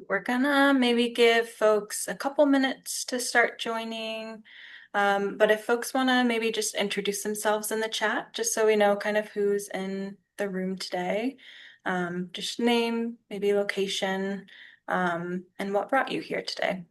We're gonna maybe give folks a couple minutes to start joining. But if folks want to maybe just introduce themselves in the chat, just so we know kind of who's in the room today. Just name, maybe location, and what brought you here today.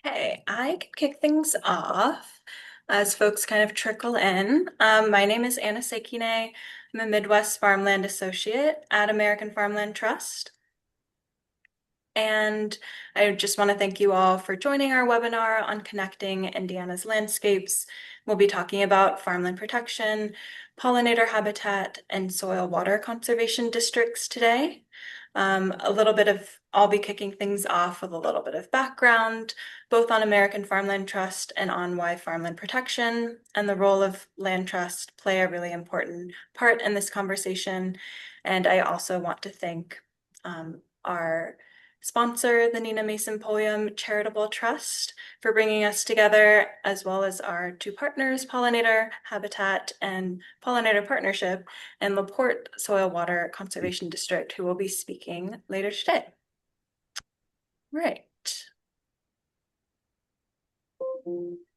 Okay, I can kick things off as folks kind of trickle in. My name is Anna Sekine. I'm a Midwest Farmland Associate at American Farmland Trust. And I just want to thank you all for joining our webinar on connecting Indiana's landscapes. We'll be talking about farmland protection, pollinator habitat, and soil water conservation districts today. I'll be kicking things off with a little bit of background, both on American Farmland Trust and on why farmland protection and the role of land trust play a really important part in this conversation. And I also want to thank our sponsor, the Nina Mason Pulliam Charitable Trust, for bringing us together, as well as our two partners, Pollinator Habitat and Pollinator Partnership, and LaPorte Soil Water Conservation District, who will be speaking later today. Right.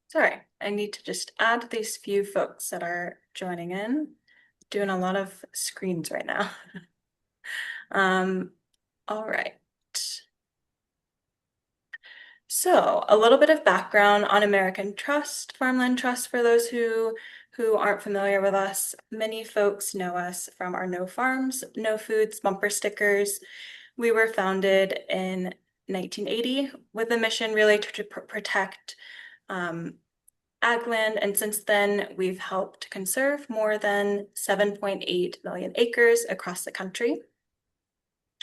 Sorry, I need to just add these few folks that are joining in. Doing a lot of screens right now. All right. So a little bit of background on American Trust, Farmland Trust, for those who aren't familiar with us. Many folks know us from our No Farms, No Foods bumper stickers. We were founded in 1980 with a mission really to protect ag land, and since then we've helped conserve more than 7.8 million acres across the country.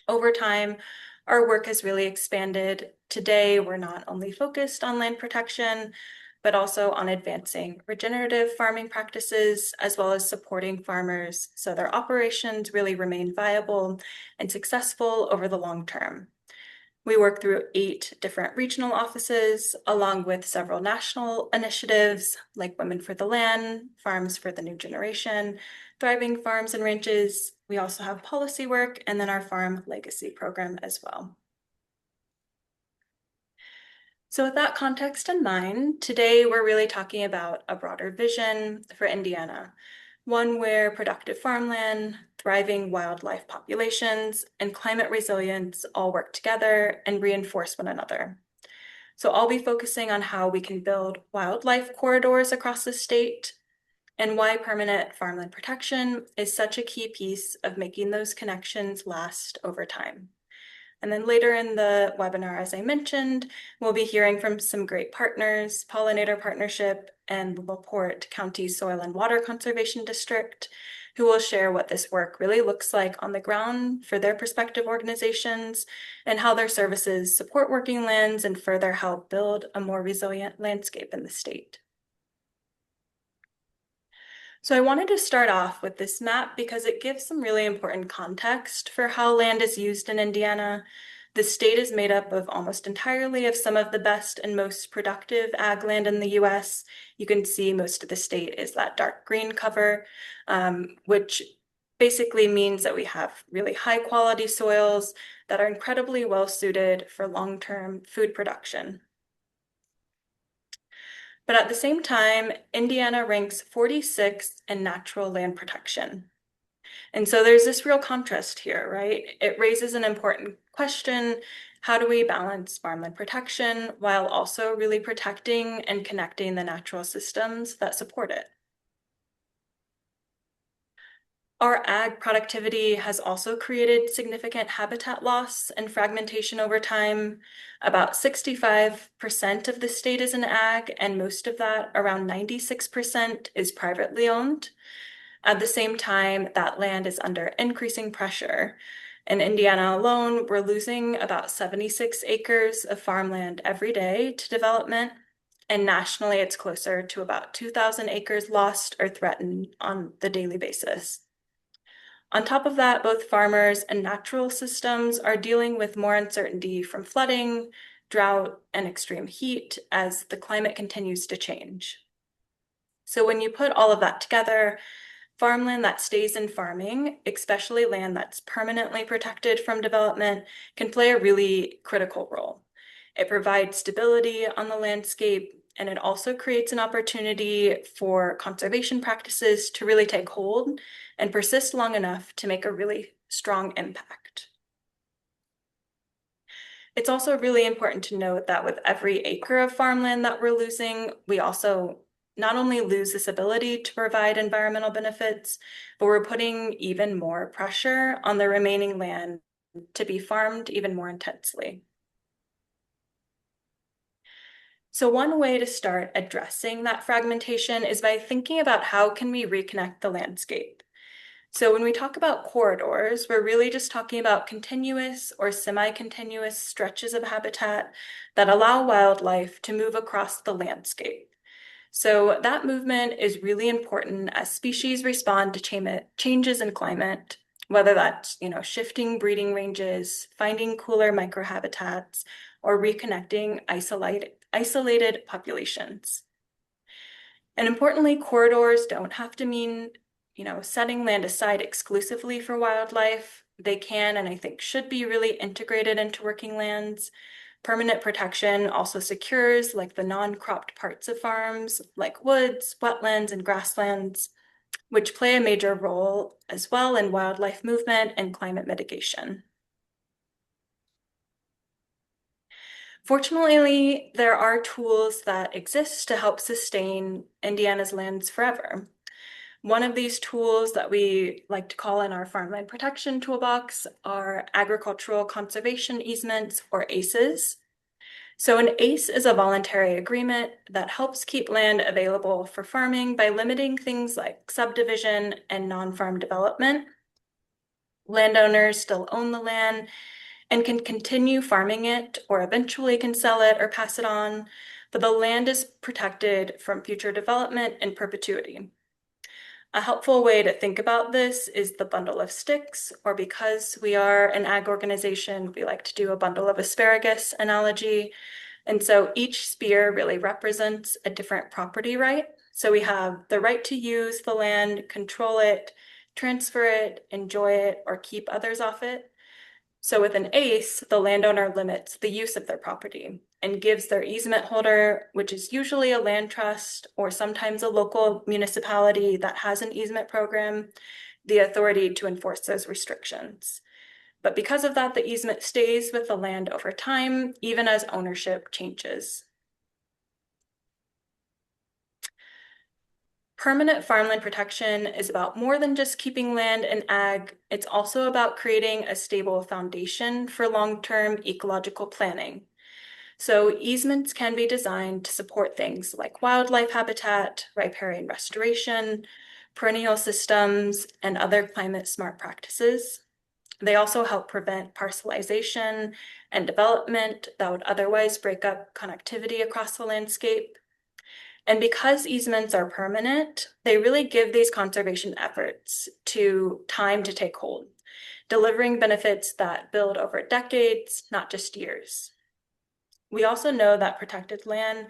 Over time, our work has really expanded. Today, we're not only focused on land protection, but also on advancing regenerative farming practices, as well as supporting farmers so their operations really remain viable and successful over the long term. We work through 8 different regional offices, along with several national initiatives like Women for the Land, Farms for the New Generation, Thriving Farms and Ranches. We also have policy work and then our Farm Legacy program as well. So with that context in mind, today we're really talking about a broader vision for Indiana, one where productive farmland, thriving wildlife populations, and climate resilience all work together and reinforce one another. So I'll be focusing on how we can build wildlife corridors across the state and why permanent farmland protection is such a key piece of making those connections last over time. And then later in the webinar, as I mentioned, we'll be hearing from some great partners, Pollinator Partnership and the LaPorte County Soil and Water Conservation District, who will share what this work really looks like on the ground for their prospective organizations and how their services support working lands and further help build a more resilient landscape in the state. So I wanted to start off with this map because it gives some really important context for how land is used in Indiana. The state is made up of almost entirely of some of the best and most productive ag land in the US. You can see most of the state is that dark green cover, which basically means that we have really high quality soils that are incredibly well suited for long-term food production. But at the same time, Indiana ranks 46th in natural land protection. And so there's this real contrast here, right? It raises an important question. How do we balance farmland protection while also really protecting and connecting the natural systems that support it? Our ag productivity has also created significant habitat loss and fragmentation over time. About 65% of the state is in ag, and most of that, around 96%, is privately owned. At the same time, that land is under increasing pressure. In Indiana alone, we're losing about 76 acres of farmland every day to development, and nationally, it's closer to about 2,000 acres lost or threatened on the daily basis. On top of that, both farmers and natural systems are dealing with more uncertainty from flooding, drought, and extreme heat as the climate continues to change. So when you put all of that together, farmland that stays in farming, especially land that's permanently protected from development, can play a really critical role. It provides stability on the landscape, and it also creates an opportunity for conservation practices to really take hold and persist long enough to make a really strong impact. It's also really important to note that with every acre of farmland that we're losing, we also not only lose this ability to provide environmental benefits, but we're putting even more pressure on the remaining land to be farmed even more intensely. So one way to start addressing that fragmentation is by thinking about how can we reconnect the landscape. So when we talk about corridors, we're really just talking about continuous or semi-continuous stretches of habitat that allow wildlife to move across the landscape. So that movement is really important as species respond to changes in climate, whether that's, shifting breeding ranges, finding cooler microhabitats, or reconnecting isolated populations. And importantly, corridors don't have to mean, setting land aside exclusively for wildlife. They can, and I think should be, really integrated into working lands. Permanent protection also secures the non-cropped parts of farms, like woods, wetlands, and grasslands, which play a major role as well in wildlife movement and climate mitigation. Fortunately, there are tools that exist to help sustain Indiana's lands forever. One of these tools that we like to call in our farmland protection toolbox are agricultural conservation easements, or ACEs. So an ACE is a voluntary agreement that helps keep land available for farming by limiting things like subdivision and non-farm development. Landowners still own the land and can continue farming it, or eventually can sell it or pass it on, but the land is protected from future development in perpetuity. A helpful way to think about this is the bundle of sticks, or because we are an ag organization, we like to do a bundle of asparagus analogy. And so each spear really represents a different property right. So we have the right to use the land, control it, transfer it, enjoy it, or keep others off it. So with an ACE, the landowner limits the use of their property and gives their easement holder, which is usually a land trust or sometimes a local municipality that has an easement program, the authority to enforce those restrictions. But because of that, the easement stays with the land over time, even as ownership changes. Permanent farmland protection is about more than just keeping land in ag. It's also about creating a stable foundation for long-term ecological planning. So easements can be designed to support things like wildlife habitat, riparian restoration, perennial systems, and other climate-smart practices. They also help prevent parcelization and development that would otherwise break up connectivity across the landscape. And because easements are permanent, they really give these conservation efforts time to take hold, delivering benefits that build over decades, not just years. We also know that protected land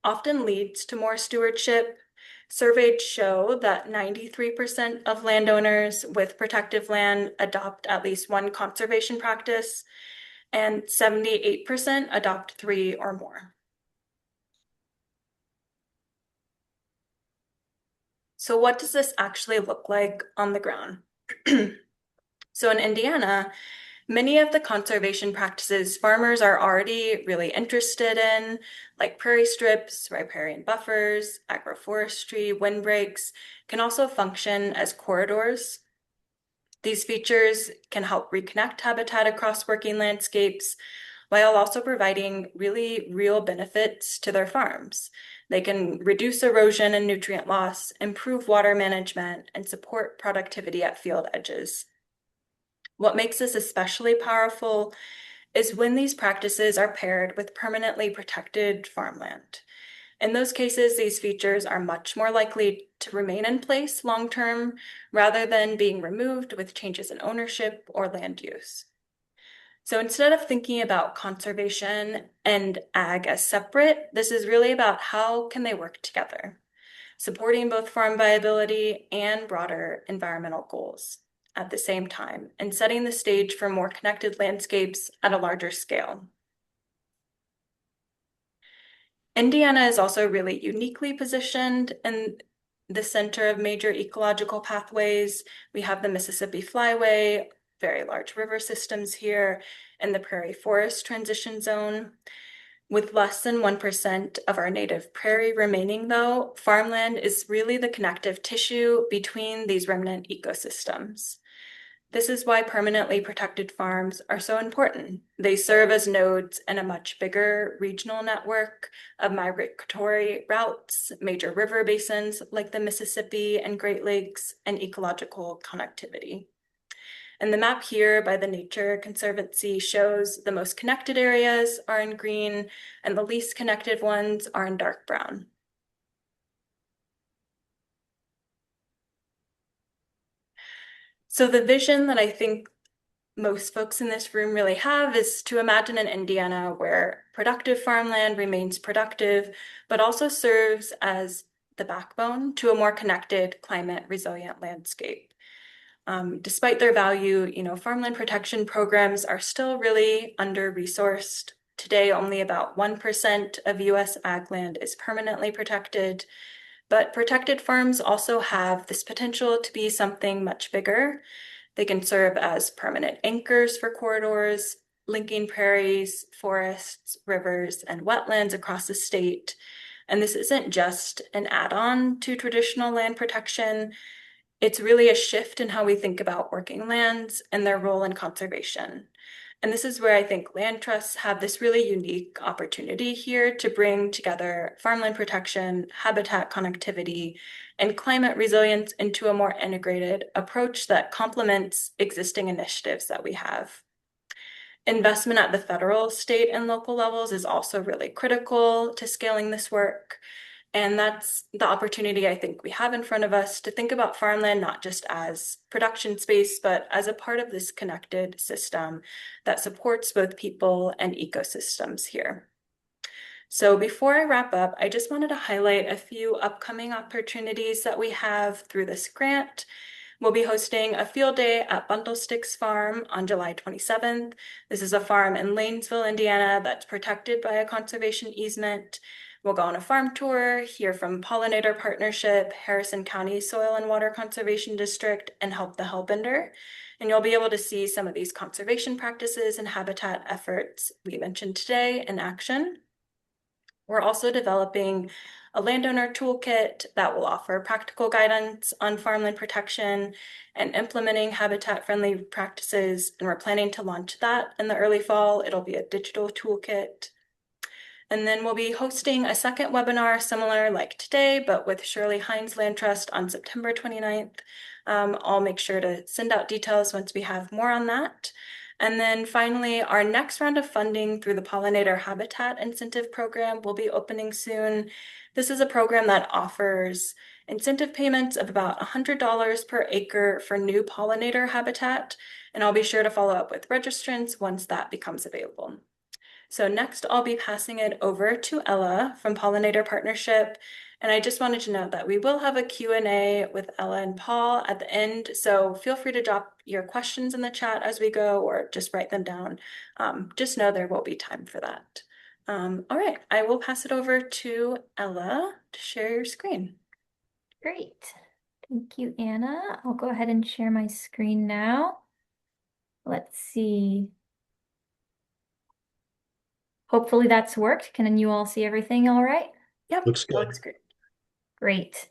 often leads to more stewardship. Surveys show that 93% of landowners with protected land adopt at least one conservation practice, and 78% adopt 3 or more. So what does this actually look like on the ground? So in Indiana, many of the conservation practices farmers are already really interested in, like prairie strips, riparian buffers, agroforestry, windbreaks, can also function as corridors. These features can help reconnect habitat across working landscapes while also providing really real benefits to their farms. They can reduce erosion and nutrient loss, improve water management, and support productivity at field edges. What makes this especially powerful is when these practices are paired with permanently protected farmland. In those cases, these features are much more likely to remain in place long-term rather than being removed with changes in ownership or land use. So instead of thinking about conservation and ag as separate, this is really about how can they work together, supporting both farm viability and broader environmental goals at the same time, and setting the stage for more connected landscapes at a larger scale. Indiana is also really uniquely positioned in the center of major ecological pathways. We have the Mississippi Flyway, very large river systems here, and the prairie forest transition zone. With less than 1% of our native prairie remaining, though, farmland is really the connective tissue between these remnant ecosystems. This is why permanently protected farms are so important. They serve as nodes in a much bigger regional network of migratory routes, major river basins like the Mississippi and Great Lakes, and ecological connectivity. And the map here by the Nature Conservancy shows the most connected areas are in green and the least connected ones are in dark brown. So the vision that I think most folks in this room really have is to imagine an Indiana where productive farmland remains productive, but also serves as the backbone to a more connected, climate resilient landscape. Despite their value, farmland protection programs are still really under-resourced. Today, only about 1% of US ag land is permanently protected, but protected farms also have this potential to be something much bigger. They can serve as permanent anchors for corridors, linking prairies, forests, rivers, and wetlands across the state. And this isn't just an add-on to traditional land protection. It's really a shift in how we think about working lands and their role in conservation. And this is where I think land trusts have this really unique opportunity here to bring together farmland protection, habitat connectivity, and climate resilience into a more integrated approach that complements existing initiatives that we have. Investment at the federal, state, and local levels is also really critical to scaling this work. And that's the opportunity I think we have in front of us to think about farmland not just as production space, but as a part of this connected system that supports both people and ecosystems here. So before I wrap up, I just wanted to highlight a few upcoming opportunities that we have through this grant. We'll be hosting a field day at Bundlesticks Farm on July 27th. This is a farm in Lanesville, Indiana that's protected by a conservation easement. We'll go on a farm tour, hear from Pollinator Partnership, Harrison County Soil and Water Conservation District, and Help the Hellbender. And you'll be able to see some of these conservation practices and habitat efforts we mentioned today in action. We're also developing a landowner toolkit that will offer practical guidance on farmland protection and implementing habitat-friendly practices, and we're planning to launch that in the early fall. It'll be a digital toolkit. And then we'll be hosting a second webinar similar like today, but with Shirley Hines Land Trust on September 29th. I'll make sure to send out details once we have more on that. And then finally, our next round of funding through the Pollinator Habitat Incentive Program will be opening soon. This is a program that offers incentive payments of about $100 per acre for new pollinator habitat, and I'll be sure to follow up with registrants once that becomes available. So next, I'll be passing it over to Ella from Pollinator Partnership. And I just wanted to note that we will have a Q&A with Ella and Paul at the end. So feel free to drop your questions in the chat as we go or just write them down. Just know there will be time for that. All right, I will pass it over to Ella to share your screen. Great. Thank you, Anna. I'll go ahead and share my screen now. Let's see. Hopefully that's worked. Can you all see everything all right? Yep, Looks good. looks great. Great.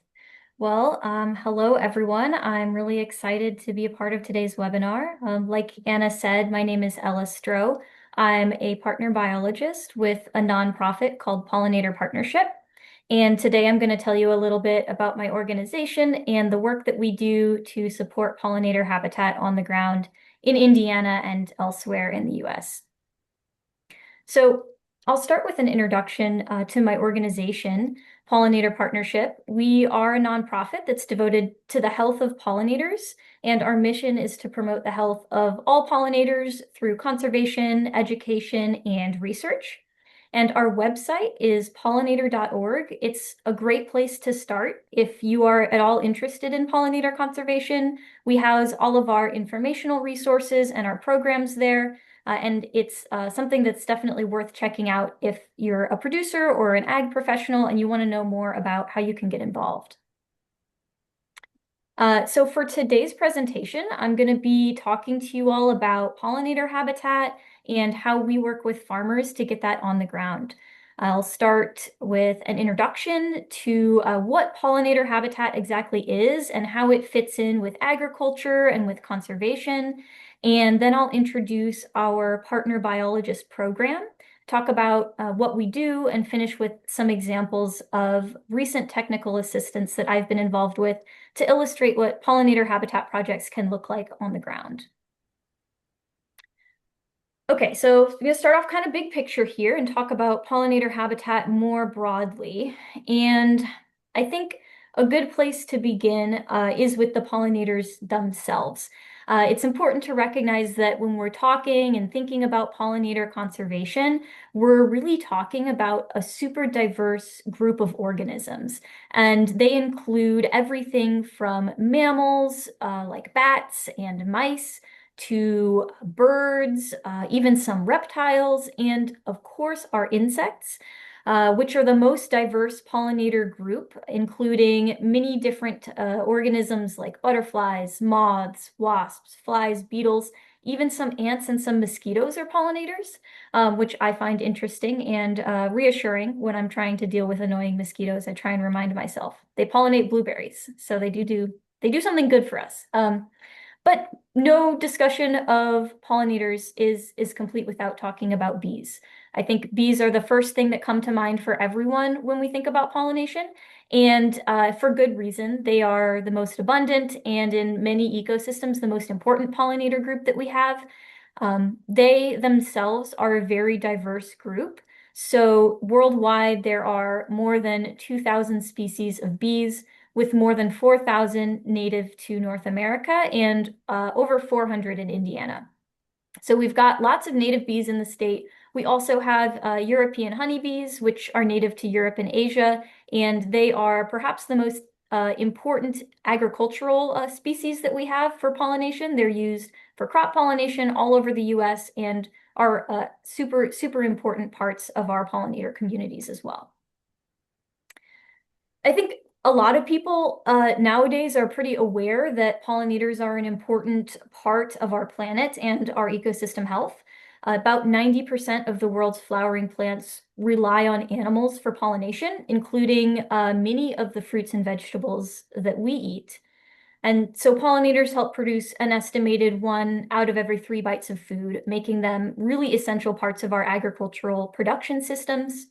Hello everyone. I'm really excited to be a part of today's webinar. Like Anna said, my name is Ella Stroh. I'm a partner biologist with a nonprofit called Pollinator Partnership. And today I'm going to tell you a little bit about my organization and the work that we do to support pollinator habitat on the ground in Indiana and elsewhere in the US. So I'll start with an introduction to my organization, Pollinator Partnership. We are a nonprofit that's devoted to the health of pollinators, and our mission is to promote the health of all pollinators through conservation, education, and research. And our website is pollinator.org. It's a great place to start if you are at all interested in pollinator conservation. We house all of our informational resources and our programs there. And it's something that's definitely worth checking out if you're a producer or an ag professional and you want to know more about how you can get involved. So for today's presentation, I'm going to be talking to you all about pollinator habitat and how we work with farmers to get that on the ground. I'll start with an introduction to what pollinator habitat exactly is and how it fits in with agriculture and with conservation. And then I'll introduce our partner biologist program, talk about what we do, and finish with some examples of recent technical assistance that I've been involved with to illustrate what pollinator habitat projects can look like on the ground. Okay, so I'm going to start off kind of big picture here and talk about pollinator habitat more broadly. And I think a good place to begin is with the pollinators themselves. It's important to recognize that when we're talking and thinking about pollinator conservation, we're really talking about a super diverse group of organisms. And they include everything from mammals like bats and mice to birds, even some reptiles, and of course our insects, which are the most diverse pollinator group, including many different organisms like butterflies, moths, wasps, flies, beetles, even some ants and some mosquitoes are pollinators, which I find interesting and reassuring when I'm trying to deal with annoying mosquitoes. I try and remind myself they pollinate blueberries, so they do something good for us. But no discussion of pollinators is complete without talking about bees. I think bees are the first thing that come to mind for everyone when we think about pollination, and for good reason. They are the most abundant and in many ecosystems, the most important pollinator group that we have. They themselves are a very diverse group. So worldwide, there are more than 2,000 species of bees, with more than 4,000 native to North America and over 400 in Indiana. So we've got lots of native bees in the state. We also have European honeybees, which are native to Europe and Asia, and they are perhaps the most important agricultural species that we have for pollination. They're used for crop pollination all over the US and are super, super important parts of our pollinator communities as well. I think a lot of people nowadays are pretty aware that pollinators are an important part of our planet and our ecosystem health. About 90% of the world's flowering plants rely on animals for pollination, including many of the fruits and vegetables that we eat. And so pollinators help produce an estimated 1 out of every 3 bites of food, making them really essential parts of our agricultural production systems.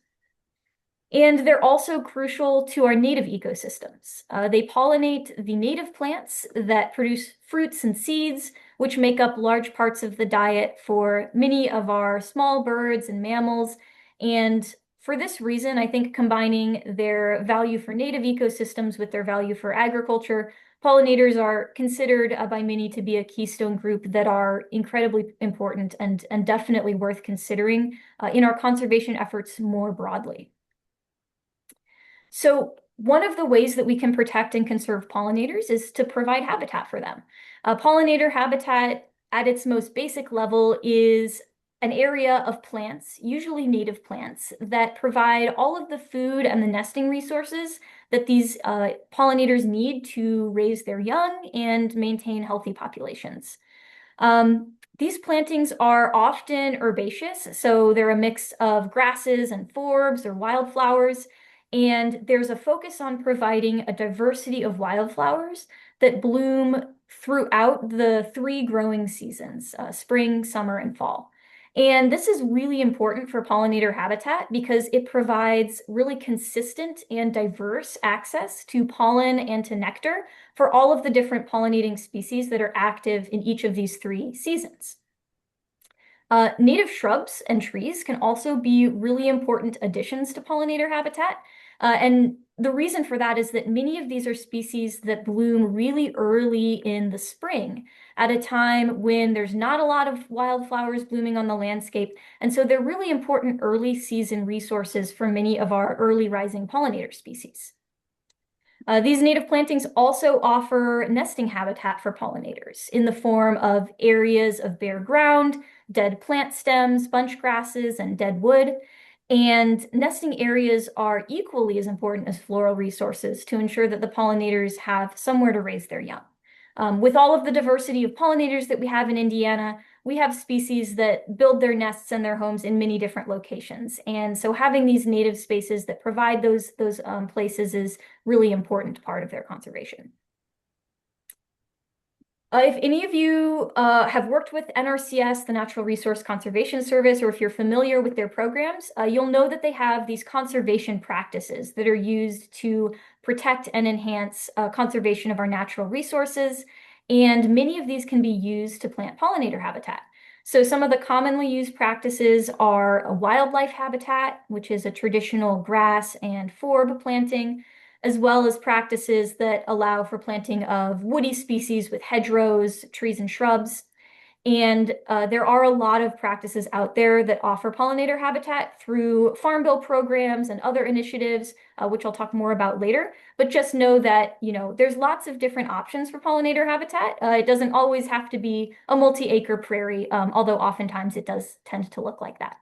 And they're also crucial to our native ecosystems. They pollinate the native plants that produce fruits and seeds, which make up large parts of the diet for many of our small birds and mammals. And for this reason, I think combining their value for native ecosystems with their value for agriculture, pollinators are considered by many to be a keystone group that are incredibly important and definitely worth considering in our conservation efforts more broadly. So one of the ways that we can protect and conserve pollinators is to provide habitat for them. Pollinator habitat at its most basic level is an area of plants, usually native plants, that provide all of the food and the nesting resources that these pollinators need to raise their young and maintain healthy populations. These plantings are often herbaceous, so they're a mix of grasses and forbs or wildflowers. And there's a focus on providing a diversity of wildflowers that bloom throughout the three growing seasons, spring, summer, and fall. And this is really important for pollinator habitat because it provides really consistent and diverse access to pollen and to nectar for all of the different pollinating species that are active in each of these three seasons. Native shrubs and trees can also be really important additions to pollinator habitat. And the reason for that is that many of these are species that bloom really early in the spring at a time when there's not a lot of wildflowers blooming on the landscape. And so they're really important early season resources for many of our early rising pollinator species. These native plantings also offer nesting habitat for pollinators in the form of areas of bare ground, dead plant stems, bunch grasses, and dead wood. And nesting areas are equally as important as floral resources to ensure that the pollinators have somewhere to raise their young. With all of the diversity of pollinators that we have in Indiana, we have species that build their nests and their homes in many different locations. And so having these native spaces that provide those places is really important part of their conservation. If any of you have worked with NRCS, the Natural Resource Conservation Service, or if you're familiar with their programs, you'll know that they have these conservation practices that are used to protect and enhance conservation of our natural resources. And many of these can be used to plant pollinator habitat. So some of the commonly used practices are a wildlife habitat, which is a traditional grass and forb planting, as well as practices that allow for planting of woody species with hedgerows, trees, and shrubs. And there are a lot of practices out there that offer pollinator habitat through farm bill programs and other initiatives, which I'll talk more about later. But just know that, there's lots of different options for pollinator habitat. It doesn't always have to be a multi-acre prairie, although oftentimes it does tend to look like that.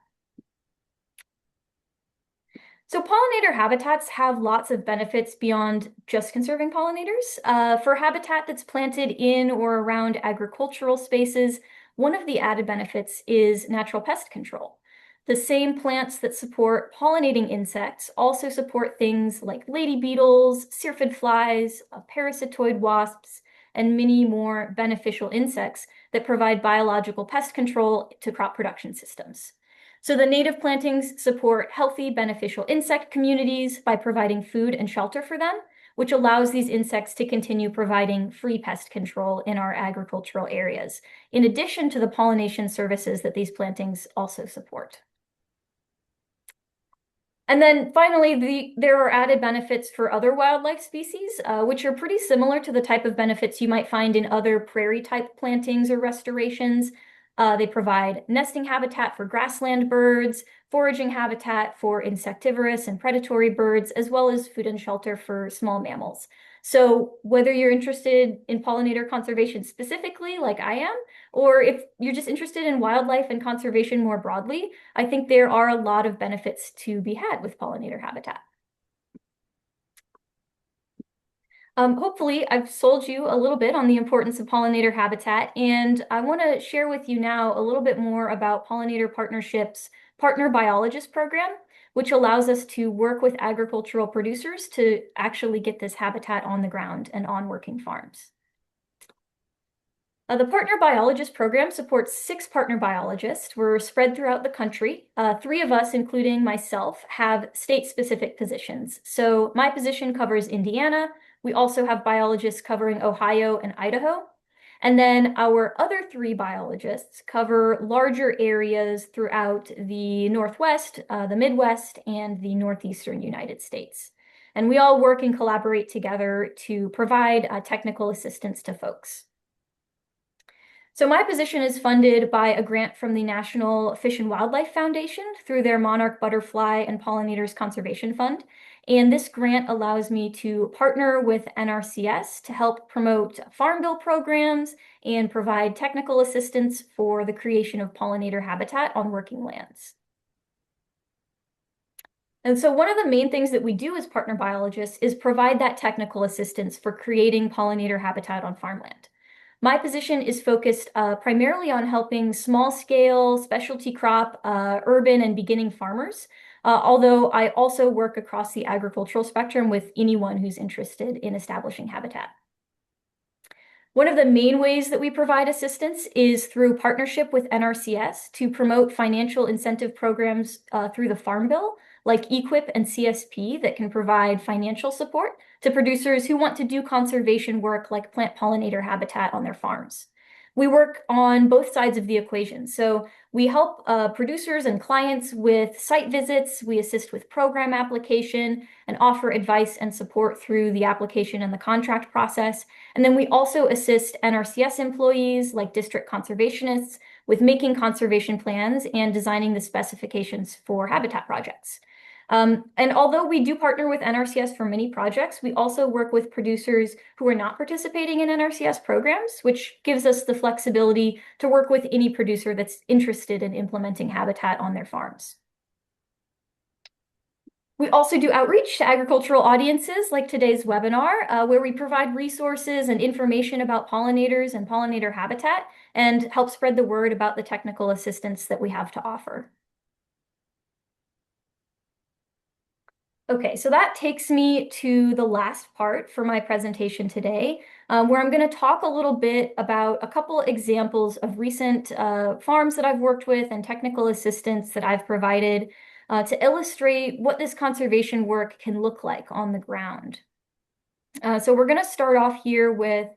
So pollinator habitats have lots of benefits beyond just conserving pollinators. For habitat that's planted in or around agricultural spaces, one of the added benefits is natural pest control. The same plants that support pollinating insects also support things like lady beetles, syrphid flies, parasitoid wasps, and many more beneficial insects that provide biological pest control to crop production systems. So the native plantings support healthy, beneficial insect communities by providing food and shelter for them, which allows these insects to continue providing free pest control in our agricultural areas, in addition to the pollination services that these plantings also support. And then finally, there are added benefits for other wildlife species, which are pretty similar to the type of benefits you might find in other prairie-type plantings or restorations. They provide nesting habitat for grassland birds, foraging habitat for insectivorous and predatory birds, as well as food and shelter for small mammals. So whether you're interested in pollinator conservation specifically, like I am, or if you're just interested in wildlife and conservation more broadly, I think there are a lot of benefits to be had with pollinator habitat. Hopefully, I've sold you a little bit on the importance of pollinator habitat, and I want to share with you now a little bit more about Pollinator Partnership's Partner Biologist Program, which allows us to work with agricultural producers to actually get this habitat on the ground and on working farms. The Partner Biologist Program supports 6 partner biologists. We're spread throughout the country. 3 of us, including myself, have state-specific positions. So my position covers Indiana. We also have biologists covering Ohio and Idaho. And then our other 3 biologists cover larger areas throughout the Northwest, the Midwest, and the Northeastern United States. And we all work and collaborate together to provide technical assistance to folks. So my position is funded by a grant from the National Fish and Wildlife Foundation through their Monarch Butterfly and Pollinators Conservation Fund. And this grant allows me to partner with NRCS to help promote farm bill programs and provide technical assistance for the creation of pollinator habitat on working lands. And so one of the main things that we do as partner biologists is provide that technical assistance for creating pollinator habitat on farmland. My position is focused primarily on helping small-scale specialty crop, urban and beginning farmers although I also work across the agricultural spectrum with anyone who's interested in establishing habitat. One of the main ways that we provide assistance is through partnership with NRCS to promote financial incentive programs through the Farm Bill, like EQIP and CSP, that can provide financial support to producers who want to do conservation work like plant pollinator habitat on their farms. We work on both sides of the equation. So we help producers and clients with site visits, we assist with program application, and offer advice and support through the application and the contract process. And then we also assist NRCS employees, like district conservationists, with making conservation plans and designing the specifications for habitat projects. And although we do partner with NRCS for many projects, we also work with producers who are not participating in NRCS programs, which gives us the flexibility to work with any producer that's interested in implementing habitat on their farms. We also do outreach to agricultural audiences like today's webinar, where we provide resources and information about pollinators and pollinator habitat and help spread the word about the technical assistance that we have to offer. Okay, so that takes me to the last part for my presentation today, where I'm going to talk a little bit about a couple examples of recent farms that I've worked with and technical assistance that I've provided to illustrate what this conservation work can look like on the ground. So we're going to start off here with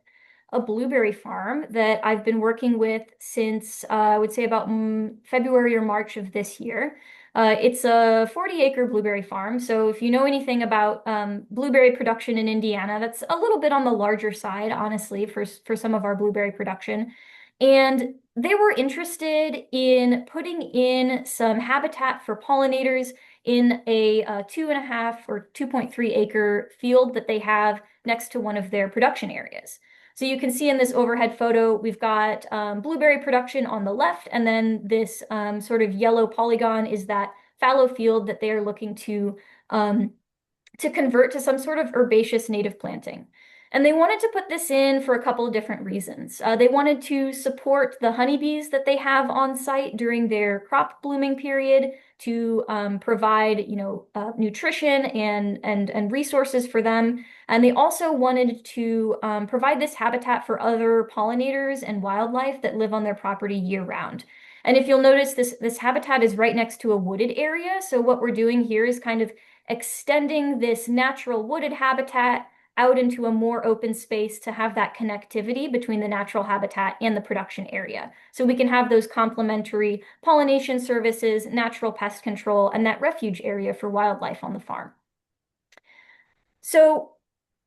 a blueberry farm that I've been working with since I would say about February or March of this year. It's a 40-acre blueberry farm. So if you know anything about blueberry production in Indiana, that's a little bit on the larger side, honestly, for some of our blueberry production. And they were interested in putting in some habitat for pollinators in a 2.5 or 2.3 acre field that they have next to one of their production areas. So you can see in this overhead photo, we've got blueberry production on the left, and then this sort of yellow polygon is that fallow field that they are looking to convert to some sort of herbaceous native planting. And they wanted to put this in for a couple of different reasons. They wanted to support the honeybees that they have on site during their crop blooming period to provide, nutrition and resources for them. And they also wanted to provide this habitat for other pollinators and wildlife that live on their property year round. And if you'll notice, this habitat is right next to a wooded area. So what we're doing here is kind of extending this natural wooded habitat out into a more open space to have that connectivity between the natural habitat and the production area. So we can have those complementary pollination services, natural pest control, and that refuge area for wildlife on the farm. So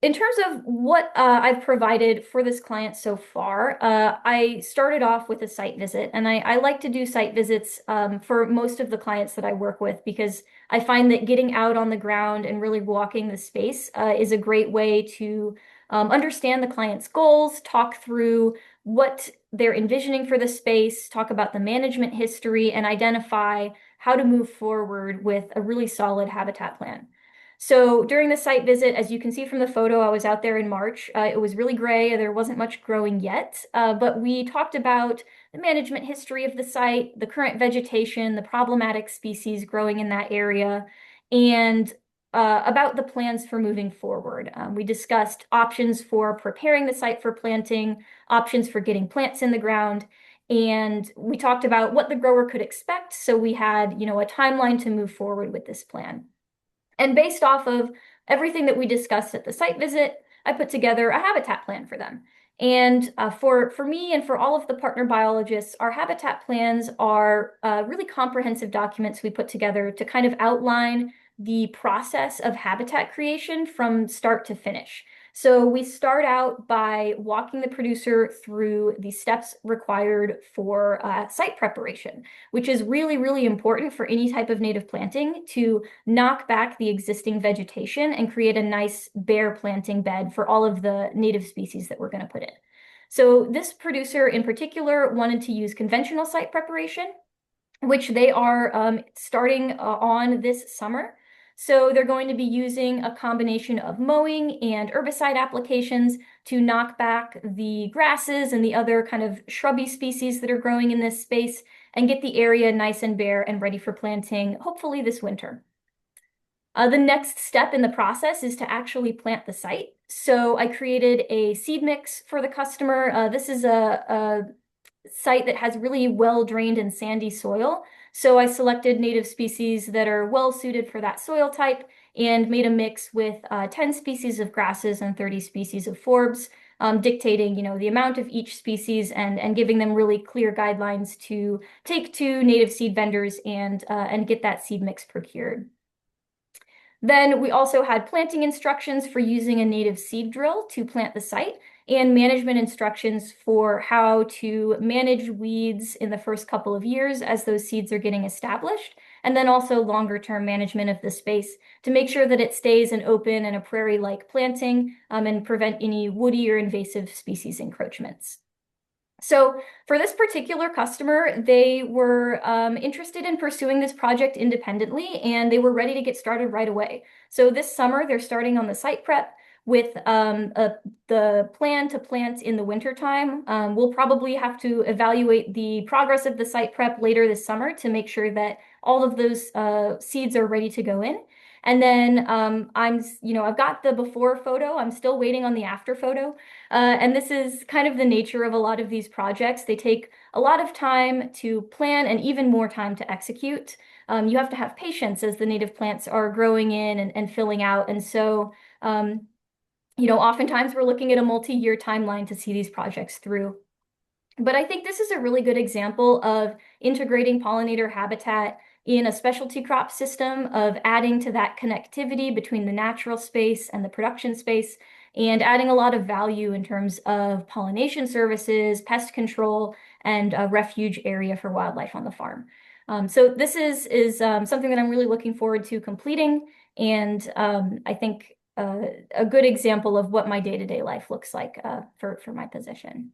in terms of what I've provided for this client so far, I started off with a site visit, and I like to do site visits for most of the clients that I work with because I find that getting out on the ground and really walking the space is a great way to understand the client's goals, talk through what they're envisioning for the space, talk about the management history, and identify how to move forward with a really solid habitat plan. So during the site visit, as you can see from the photo, I was out there in March. It was really gray. There wasn't much growing yet, but we talked about the management history of the site, the current vegetation, the problematic species growing in that area, and about the plans for moving forward. We discussed options for preparing the site for planting, options for getting plants in the ground, and we talked about what the grower could expect. So we had, a timeline to move forward with this plan. And based off of everything that we discussed at the site visit, I put together a habitat plan for them. And for me and for all of the partner biologists, our habitat plans are really comprehensive documents we put together to kind of outline the process of habitat creation from start to finish. So we start out by walking the producer through the steps required for site preparation, which is really, really important for any type of native planting to knock back the existing vegetation and create a nice bare planting bed for all of the native species that we're going to put in. So this producer in particular wanted to use conventional site preparation, which they are starting on this summer. So they're going to be using a combination of mowing and herbicide applications to knock back the grasses and the other kind of shrubby species that are growing in this space and get the area nice and bare and ready for planting, hopefully this winter. The next step in the process is to actually plant the site. So I created a seed mix for the customer. This is a site that has really well-drained and sandy soil. So I selected native species that are well suited for that soil type and made a mix with 10 species of grasses and 30 species of forbs, dictating, the amount of each species and giving them really clear guidelines to take to native seed vendors and get that seed mix procured. Then we also had planting instructions for using a native seed drill to plant the site and management instructions for how to manage weeds in the first couple of years as those seeds are getting established, and then also longer term management of the space to make sure that it stays an open and a prairie-like planting and prevent any woody or invasive species encroachments. So for this particular customer, they were interested in pursuing this project independently, and they were ready to get started right away. So this summer, they're starting on the site prep with the plan to plant in the wintertime. We'll probably have to evaluate the progress of the site prep later this summer to make sure that all of those seeds are ready to go in. And then I've got the before photo. I'm still waiting on the after photo. And this is kind of the nature of a lot of these projects. They take a lot of time to plan and even more time to execute. You have to have patience as the native plants are growing in and filling out. And so, oftentimes we're looking at a multi-year timeline to see these projects through. But I think this is a really good example of integrating pollinator habitat in a specialty crop system, of adding to that connectivity between the natural space and the production space, and adding a lot of value in terms of pollination services, pest control, and a refuge area for wildlife on the farm. So this is something that I'm really looking forward to completing, and I think a good example of what my day-to-day life looks like for my position.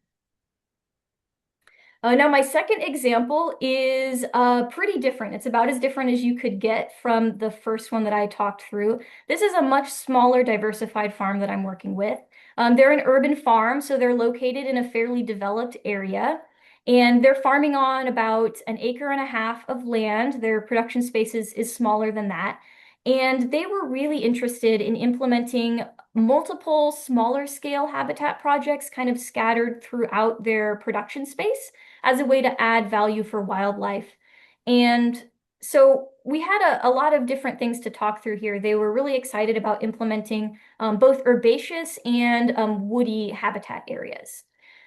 Now, my second example is pretty different. It's about as different as you could get from the first one that I talked through. This is a much smaller, diversified farm that I'm working with. They're an urban farm, so they're located in a fairly developed area. And they're farming on about 1.5 acres of land. Their production space is smaller than that. And they were really interested in implementing multiple smaller scale habitat projects kind of scattered throughout their production space as a way to add value for wildlife. And so we had a lot of different things to talk through here. They were really excited about implementing both herbaceous and woody habitat areas.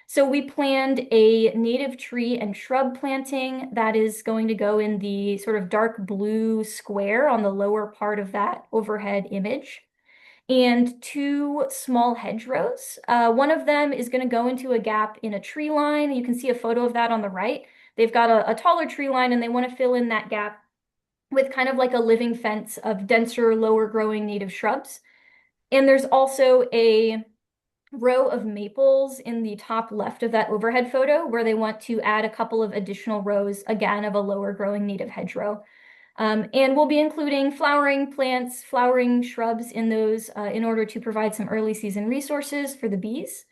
So we planned a native tree and shrub planting that is going to go in the sort of dark blue square on the lower part of that overhead image, and two small hedgerows. One of them is going to go into a gap in a tree line. You can see a photo of that on the right. They've got a taller tree line and they want to fill in that gap with kind of like a living fence of denser, lower growing native shrubs. And there's also a row of maples in the top left of that overhead photo where they want to add a couple of additional rows, again, of a lower growing native hedgerow. And we'll be including flowering plants, flowering shrubs in those in order to provide some early season resources for the bees.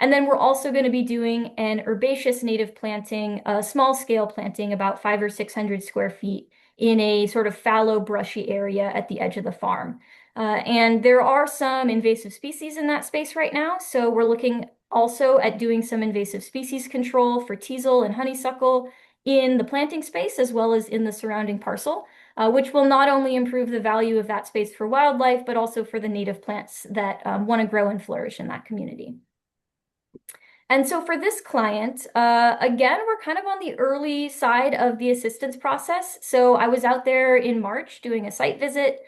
And then we're also going to be doing an herbaceous native planting, a small scale planting, about 500 or 600 square feet in a sort of fallow, brushy area at the edge of the farm. And there are some invasive species in that space right now. So we're looking also at doing some invasive species control for teasel and honeysuckle in the planting space as well as in the surrounding parcel, which will not only improve the value of that space for wildlife, but also for the native plants that want to grow and flourish in that community. And so for this client, again, we're kind of on the early side of the assistance process. So I was out there in March doing a site visit.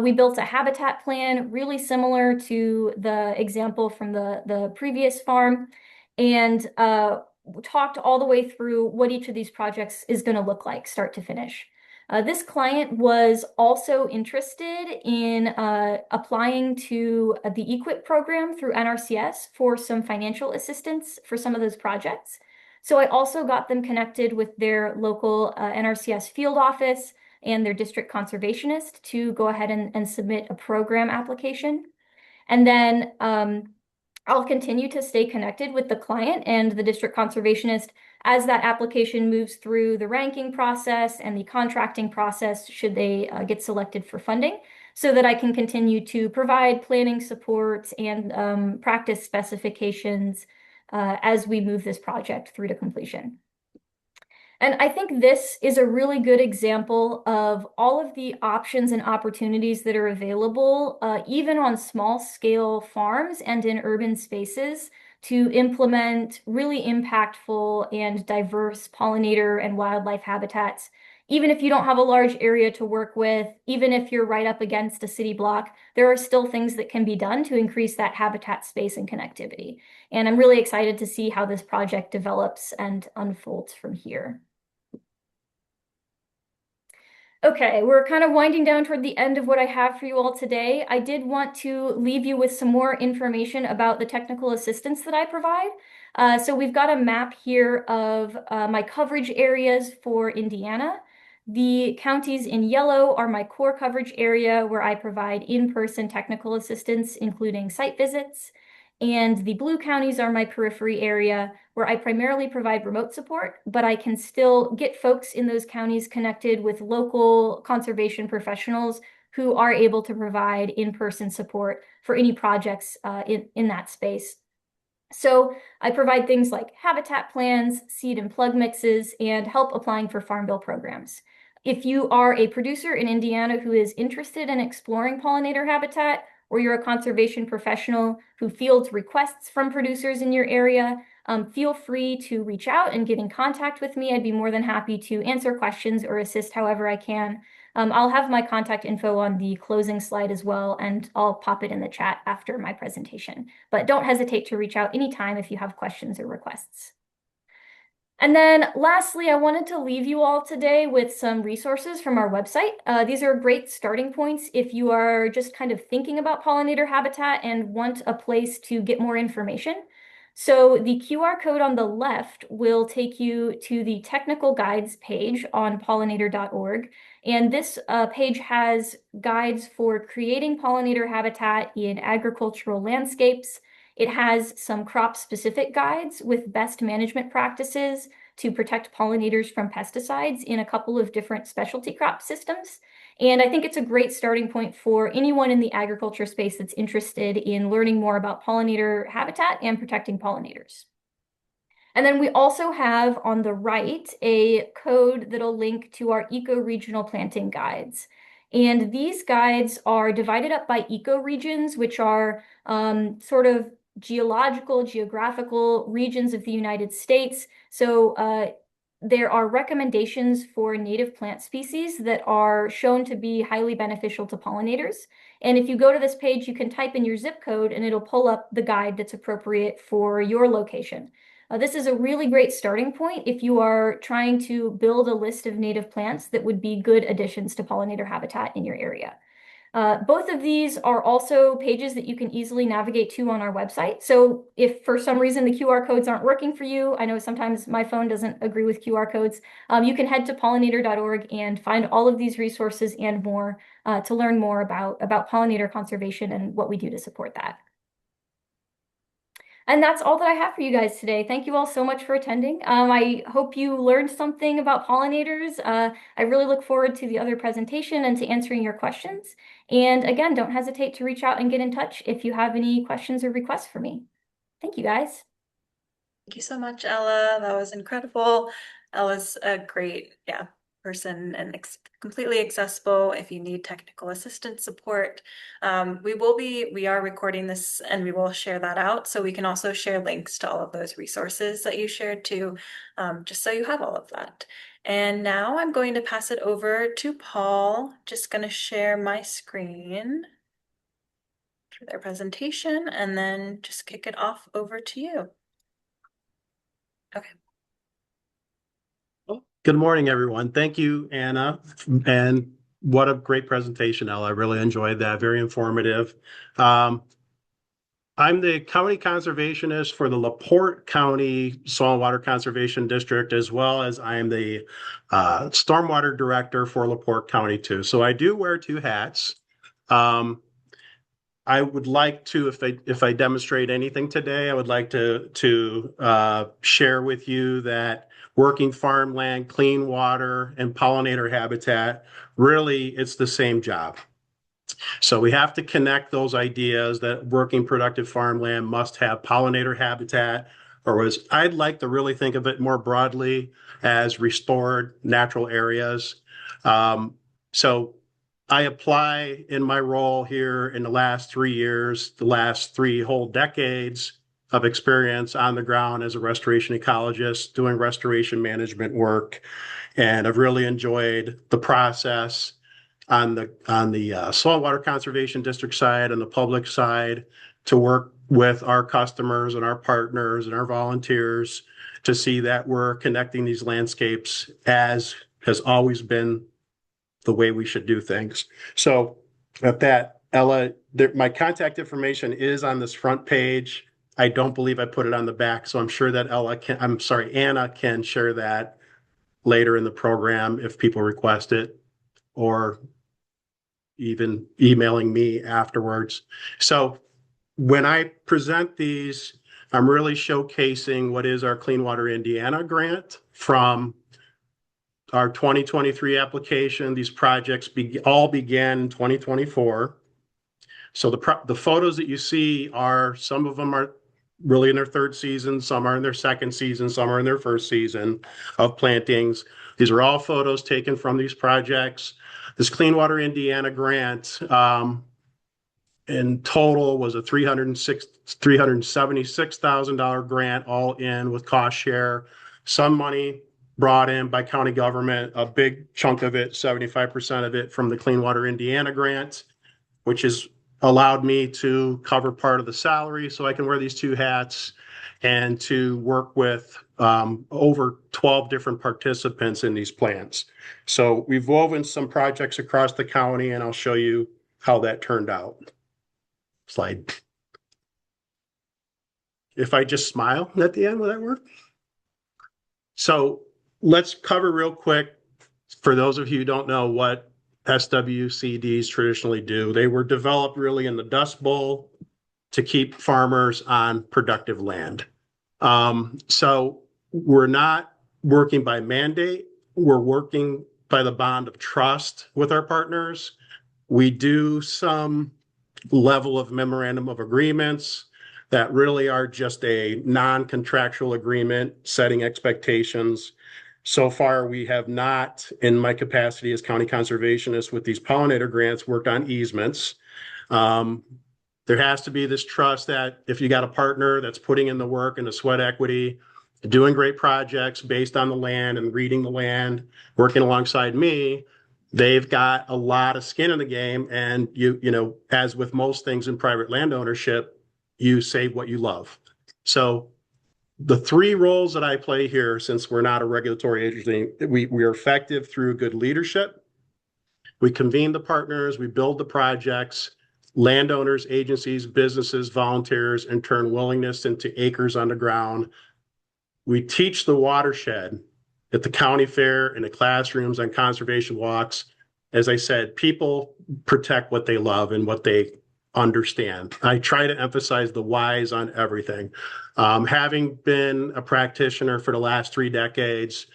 We built a habitat plan really similar to the example from the previous farm, and talked all the way through what each of these projects is going to look like, start to finish. This client was also interested in applying to the EQIP program through NRCS for some financial assistance for some of those projects. So I also got them connected with their local NRCS field office and their district conservationist to go ahead and submit a program application. And then I'll continue to stay connected with the client and the district conservationist as that application moves through the ranking process and the contracting process should they get selected for funding. so that I can continue to provide planning support and practice specifications as we move this project through to completion. And I think this is a really good example of all of the options and opportunities that are available, even on small scale farms and in urban spaces, to implement really impactful and diverse pollinator and wildlife habitats. Even if you don't have a large area to work with, even if you're right up against a city block, there are still things that can be done to increase that habitat space and connectivity. And I'm really excited to see how this project develops and unfolds from here. Okay, we're kind of winding down toward the end of what I have for you all today. I did want to leave you with some more information about the technical assistance that I provide. So we've got a map here of my coverage areas for Indiana. The counties in yellow are my core coverage area where I provide in-person technical assistance, including site visits. And the blue counties are my periphery area where I primarily provide remote support, but I can still get folks in those counties connected with local conservation professionals who are able to provide in-person support for any projects in that space. So I provide things like habitat plans, seed and plug mixes, and help applying for Farm Bill programs. If you are a producer in Indiana who is interested in exploring pollinator habitat, or you're a conservation professional who fields requests from producers in your area, feel free to reach out and get in contact with me. I'd be more than happy to answer questions or assist however I can. I'll have my contact info on the closing slide as well, and I'll pop it in the chat after my presentation. But don't hesitate to reach out anytime if you have questions or requests. And then lastly, I wanted to leave you all today with some resources from our website. These are great starting points if you are just kind of thinking about pollinator habitat and want a place to get more information. So the QR code on the left will take you to the technical guides page on pollinator.org. And this page has guides for creating pollinator habitat in agricultural landscapes. It has some crop-specific guides with best management practices to protect pollinators from pesticides in a couple of different specialty crop systems. And I think it's a great starting point for anyone in the agriculture space that's interested in learning more about pollinator habitat and protecting pollinators. And then we also have on the right a code that'll link to our eco-regional planting guides. And these guides are divided up by ecoregions, which are sort of geographical regions of the United States. So there are recommendations for native plant species that are shown to be highly beneficial to pollinators. And if you go to this page, you can type in your zip code and it'll pull up the guide that's appropriate for your location. This is a really great starting point if you are trying to build a list of native plants that would be good additions to pollinator habitat in your area. Both of these are also pages that you can easily navigate to on our website. So if for some reason the QR codes aren't working for you, I know sometimes my phone doesn't agree with QR codes, you can head to pollinator.org and find all of these resources and more to learn more about pollinator conservation and what we do to support that. And that's all that I have for you guys today. Thank you all so much for attending. I hope you learned something about pollinators. I really look forward to the other presentation and to answering your questions. And again, don't hesitate to reach out and get in touch if you have any questions or requests for me. Thank you, guys. Thank you so much, Ella. That was incredible. Ella's a great, person and completely accessible if you need technical assistance support. We are recording this and we will share that out. So we can also share links to all of those resources that you shared too, just so you have all of that. And now I'm going to pass it over to Paul. Just going to share my screen for their presentation and then just kick it off over to you. Okay. Good morning, everyone. Thank you, Anna. And what a great presentation, Ella. I really enjoyed that. Very informative. I'm the county conservationist for the LaPorte County Soil and Water Conservation District, as well as I'm the stormwater director for LaPorte County too. So I do wear two hats. I would like to, if I demonstrate anything today, I would like to share with you that working farmland, clean water, and pollinator habitat, really, it's the same job. So we have to connect those ideas that working productive farmland must have pollinator habitat, or as I'd like to really think of it more broadly as restored natural areas. So I apply in my role here in the last 3 years, the last 3 whole decades of experience on the ground as a restoration ecologist, doing restoration management work. And I've really enjoyed the process on the saltwater conservation district side and the public side to work with our customers and our partners and our volunteers to see that we're connecting these landscapes as has always been the way we should do things. So at that, Ella, my contact information is on this front page. I don't believe I put it on the back, so I'm sure that Anna can share that later in the program if people request it, or even emailing me afterwards. So when I present these, I'm really showcasing what is our Clean Water Indiana grant from our 2023 application. These projects all began in 2024. So the photos that you see are, some of them are really in their third season, some are in their second season, some are in their first season of plantings. These are all photos taken from these projects. This Clean Water Indiana grant in total was a $376,000 grant, all in with cost share. Some money brought in by county government, a big chunk of it, 75% of it from the Clean Water Indiana grant, which has allowed me to cover part of the salary so I can wear these two hats and to work with over 12 different participants in these plans. So we've woven some projects across the county, and I'll show you how that turned out. Slide. If I just smile at the end, will that work? So let's cover real quick, for those of you who don't know what SWCDs traditionally do. They were developed really in the Dust Bowl to keep farmers on productive land. So we're not working by mandate. We're working by the bond of trust with our partners. We do some level of memorandum of agreements that really are just a non-contractual agreement setting expectations. So far, we have not, in my capacity as county conservationist with these pollinator grants, worked on easements. There has to be this trust that if you got a partner that's putting in the work and the sweat equity, doing great projects based on the land and reading the land, working alongside me, they've got a lot of skin in the game. And you know, as with most things in private land ownership, you save what you love. So the three roles that I play here, since we're not a regulatory agency, we are effective through good leadership. We convene the partners, we build the projects, landowners, agencies, businesses, volunteers, and turn willingness into acres on the ground. We teach the watershed at the county fair, in the classrooms, on conservation walks. As I said, people protect what they love and what they understand. I try to emphasize the whys on everything. Having been a practitioner for the last 3 decades,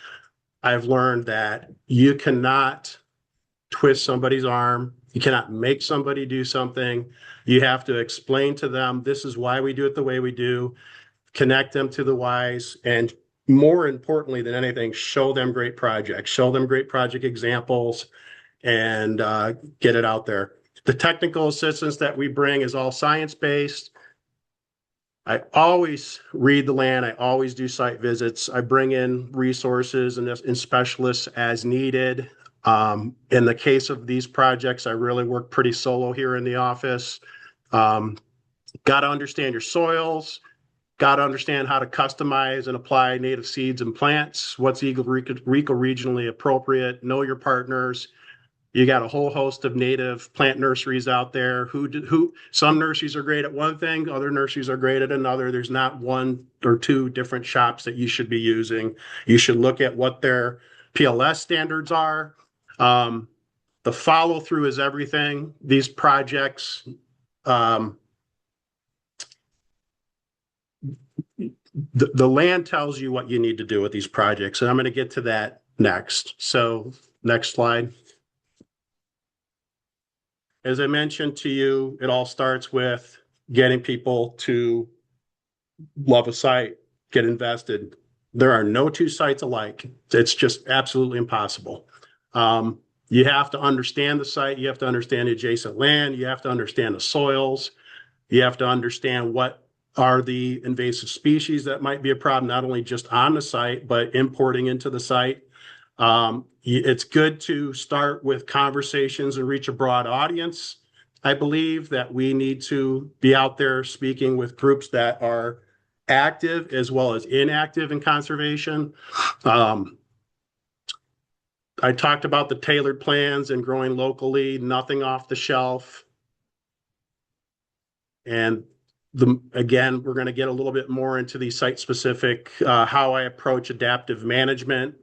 I've learned that you cannot twist somebody's arm. You cannot make somebody do something. You have to explain to them, this is why we do it the way we do, connect them to the whys, and more importantly than anything, show them great projects, show them great project examples, and get it out there. The technical assistance that we bring is all science-based. I always read the land. I always do site visits. I bring in resources and specialists as needed. In the case of these projects, I really work pretty solo here in the office. Got to understand your soils, got to understand how to customize and apply native seeds and plants, what's eco-regionally appropriate, know your partners. You got a whole host of native plant nurseries out there who some nurseries are great at one thing, other nurseries are great at another. There's not 1 or 2 different shops that you should be using. You should look at what their PLS standards are. The follow through is everything. These projects, the land tells you what you need to do with these projects, and I'm going to get to that next. So next slide. as I mentioned to you, it all starts with getting people to love a site, get invested. There are no two sites alike. It's just absolutely impossible. You have to understand the site. You have to understand the adjacent land. You have to understand the soils. You have to understand what are the invasive species that might be a problem, not only just on the site, but importing into the site. It's good to start with conversations and reach a broad audience. I believe that we need to be out there speaking with groups that are active as well as inactive in conservation. I talked about the tailored plans and growing locally, nothing off the shelf. And again, we're going to get a little bit more into the site-specific, how I approach adaptive management.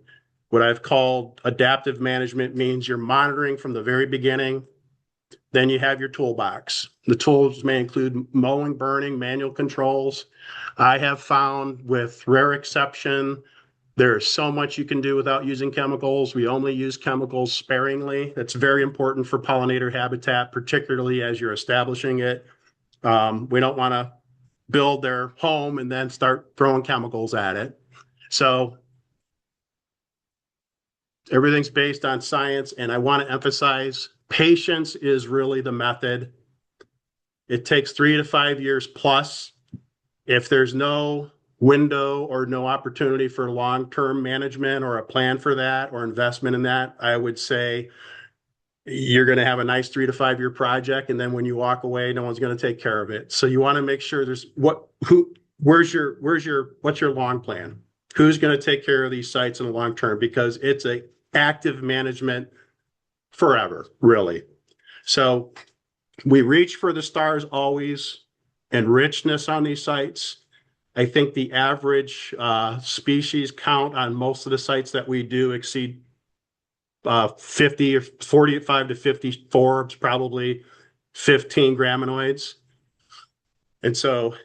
What I've called adaptive management means you're monitoring from the very beginning. Then you have your toolbox. The tools may include mowing, burning, manual controls. I have found, with rare exception, there's so much you can do without using chemicals. We only use chemicals sparingly. That's very important for pollinator habitat, particularly as you're establishing it. We don't want to build their home and then start throwing chemicals at it. So everything's based on science, and I want to emphasize patience is really the method. It takes 3 to 5 years plus. If there's no window or no opportunity for long-term management or a plan for that or investment in that, I would say you're going to have a nice 3 to 5 year project, and then when you walk away, no one's going to take care of it. So you want to make sure there's what's your long plan? Who's going to take care of these sites in the long term? Because it's a active management forever, really. So we reach for the stars always, and richness on these sites. I think the average species count on most of the sites that we do exceed 50 or 45 to 50 forbs, probably 15 graminoids. And so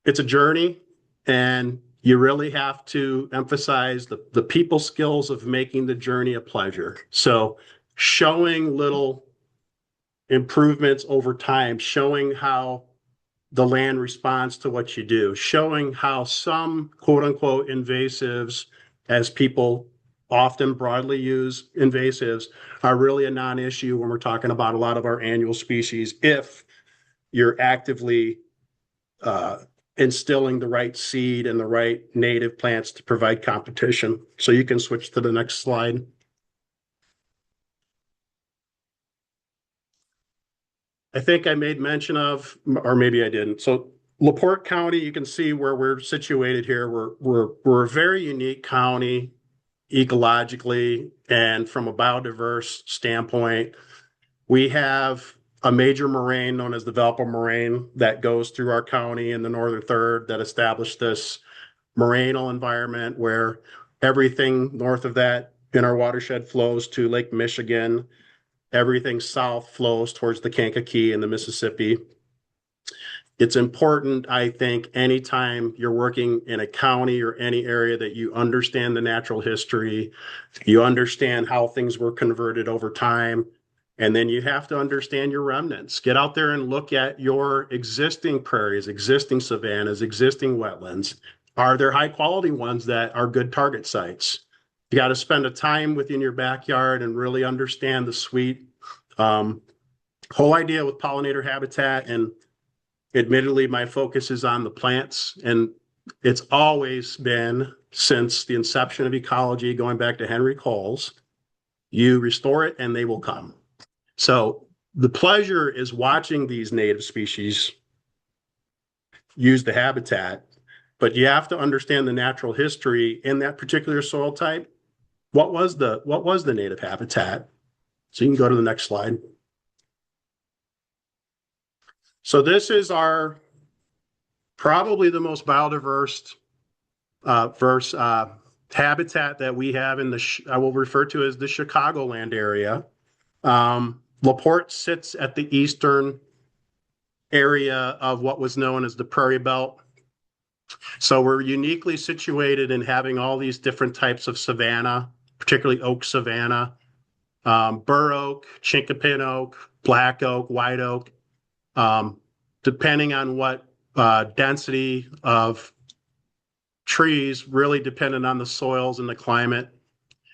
it's a journey, and you really have to emphasize the people skills of making the journey a pleasure. So showing little improvements over time, showing how the land responds to what you do, showing how some quote unquote invasives, as people often broadly use invasives, are really a non-issue when we're talking about a lot of our annual species, if you're actively instilling the right seed and the right native plants to provide competition. So you can switch to the next slide. I think I made mention of, or maybe I didn't. So LaPorte County, you can see where we're situated here. We're a very unique county ecologically and from a biodiverse standpoint. We have a major moraine known as the Valpo moraine that goes through our county in the northern third that established this morainal environment where everything north of that in our watershed flows to Lake Michigan. Everything south flows towards the Kankakee and the Mississippi. It's important, I think, anytime you're working in a county or any area, that you understand the natural history, you understand how things were converted over time, and then you have to understand your remnants. Get out there and look at your existing prairies, existing savannas, existing wetlands. Are there high quality ones that are good target sites? You got to spend a time within your backyard and really understand the sweet whole idea with pollinator habitat. And admittedly, my focus is on the plants, and it's always been, since the inception of ecology, going back to Henry Coles, you restore it and they will come. So the pleasure is watching these native species use the habitat, but you have to understand the natural history in that particular soil type. What was the native habitat? So you can go to the next slide. So this is our probably the most biodiverse habitat that we have in I will refer to as the Chicagoland area. LaPorte sits at the eastern area of what was known as the Prairie Belt. So we're uniquely situated in having all these different types of savanna, particularly oak savanna, bur oak, chinkapin oak, black oak, white oak, depending on what density of trees, really dependent on the soils and the climate.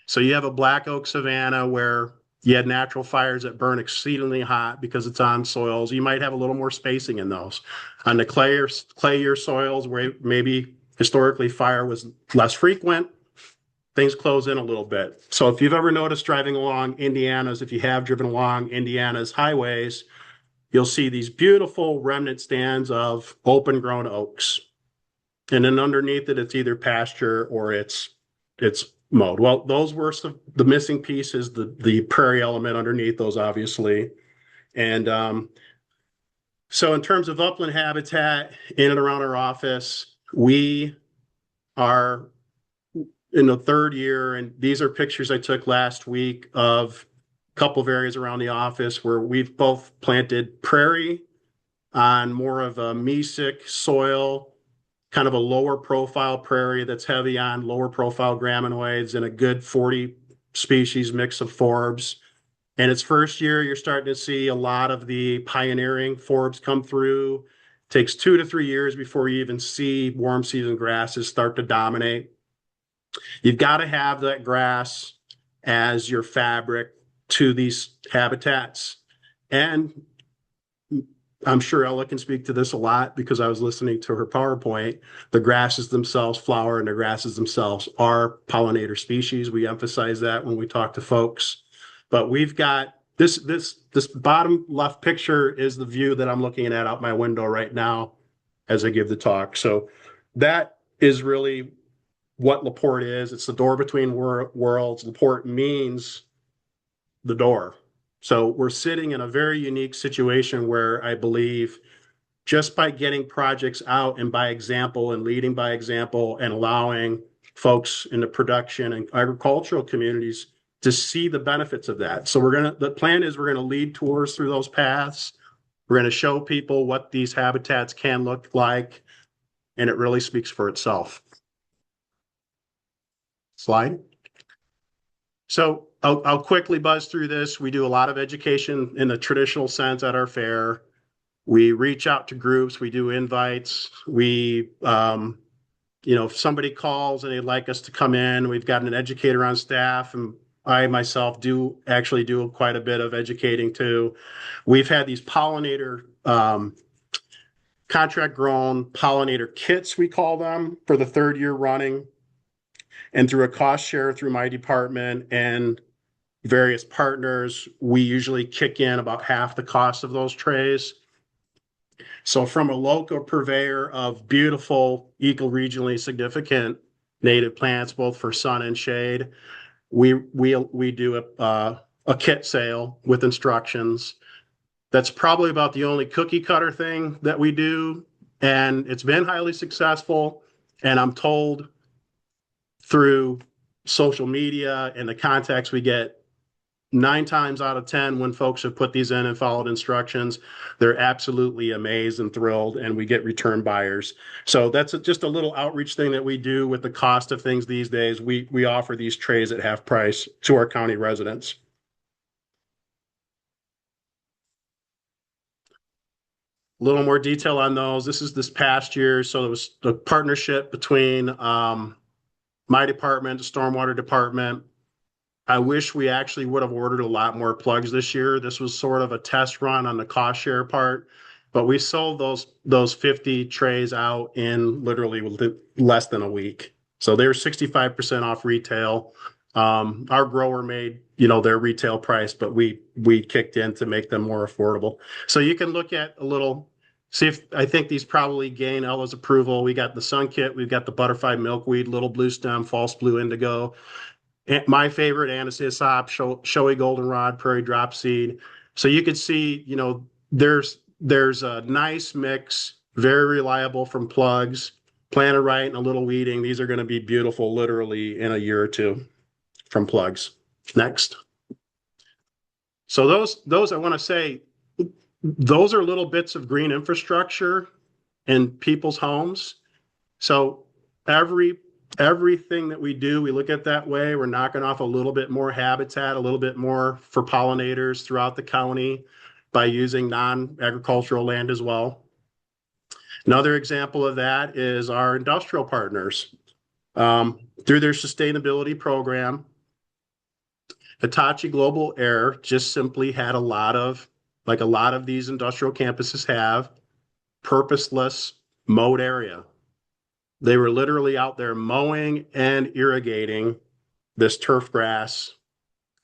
So you have a black oak savanna where you had natural fires that burn exceedingly hot because it's on soils. You might have a little more spacing in those. On the clayier soils where maybe historically fire was less frequent, things close in a little bit. So if you've ever noticed driving along Indiana's, if you have driven along Indiana's highways, you'll see these beautiful remnant stands of open grown oaks. And then underneath it, it's either pasture or it's mowed. Well, those were the missing pieces, the prairie element underneath those, obviously. And so in terms of upland habitat in and around our office, we are in the third year, and these are pictures I took last week of a couple of areas around the office where we've both planted prairie on more of a mesic soil, kind of a lower profile prairie that's heavy on lower profile graminoids and a good 40 species mix of forbs. And its first year, you're starting to see a lot of the pioneering forbs come through. It takes 2 to 3 years before you even see warm season grasses start to dominate. You've got to have that grass as your fabric to these habitats. And I'm sure Ella can speak to this a lot because I was listening to her PowerPoint. The grasses themselves flower and the grasses themselves are pollinator species. We emphasize that when we talk to folks. But we've got this bottom left picture is the view that I'm looking at out my window right now as I give the talk. So that is really what LaPorte is. It's the door between worlds. LaPorte means the door. So we're sitting in a very unique situation where I believe just by getting projects out and by example and leading by example and allowing folks in the production and agricultural communities to see the benefits of that. So the plan is we're going to lead tours through those paths. We're going to show people what these habitats can look like, and it really speaks for itself. Slide. So I'll quickly buzz through this. We do a lot of education in the traditional sense at our fair. We reach out to groups. We do invites. If somebody calls and they'd like us to come in, we've got an educator on staff, and I myself do quite a bit of educating too. We've had these pollinator contract grown pollinator kits, we call them, for the third year running. And through a cost share through my department and various partners, we usually kick in about half the cost of those trays. So from a local purveyor of beautiful, eco-regionally significant native plants, both for sun and shade, we do a kit sale with instructions. That's probably about the only cookie cutter thing that we do. And it's been highly successful. And I'm told through social media and the contacts we get, 9 times out of 10, when folks have put these in and followed instructions, they're absolutely amazed and thrilled, and we get return buyers. So that's just a little outreach thing that we do with the cost of things these days. We offer these trays at half price to our county residents. A little more detail on those. This is this past year. So it was a partnership between my department, the stormwater department. I wish we actually would have ordered a lot more plugs this year. This was sort of a test run on the cost share part, but we sold those 50 trays out in literally less than a week. So they were 65% off retail. Our grower made, their retail price, but we kicked in to make them more affordable. So you can look at I think these probably gain Ella's approval. We got the sun kit, we've got the butterfly milkweed, little blue stem, false blue indigo. And my favorite, Anastasia sop, showy goldenrod, prairie drop seed. So you can see, there's a nice mix, very reliable from plugs, planted right and a little weeding. These are going to be beautiful literally in a year or two from plugs. Next. So those I want to say, those are little bits of green infrastructure in people's homes. So everything that we do, we look at that way. We're knocking off a little bit more habitat, a little bit more for pollinators throughout the county. by using non-agricultural land as well. Another example of that is our industrial partners. Through their sustainability program, Hitachi Global Air just simply had a lot of, like a lot of these industrial campuses have, purposeless mowed area. They were literally out there mowing and irrigating this turf grass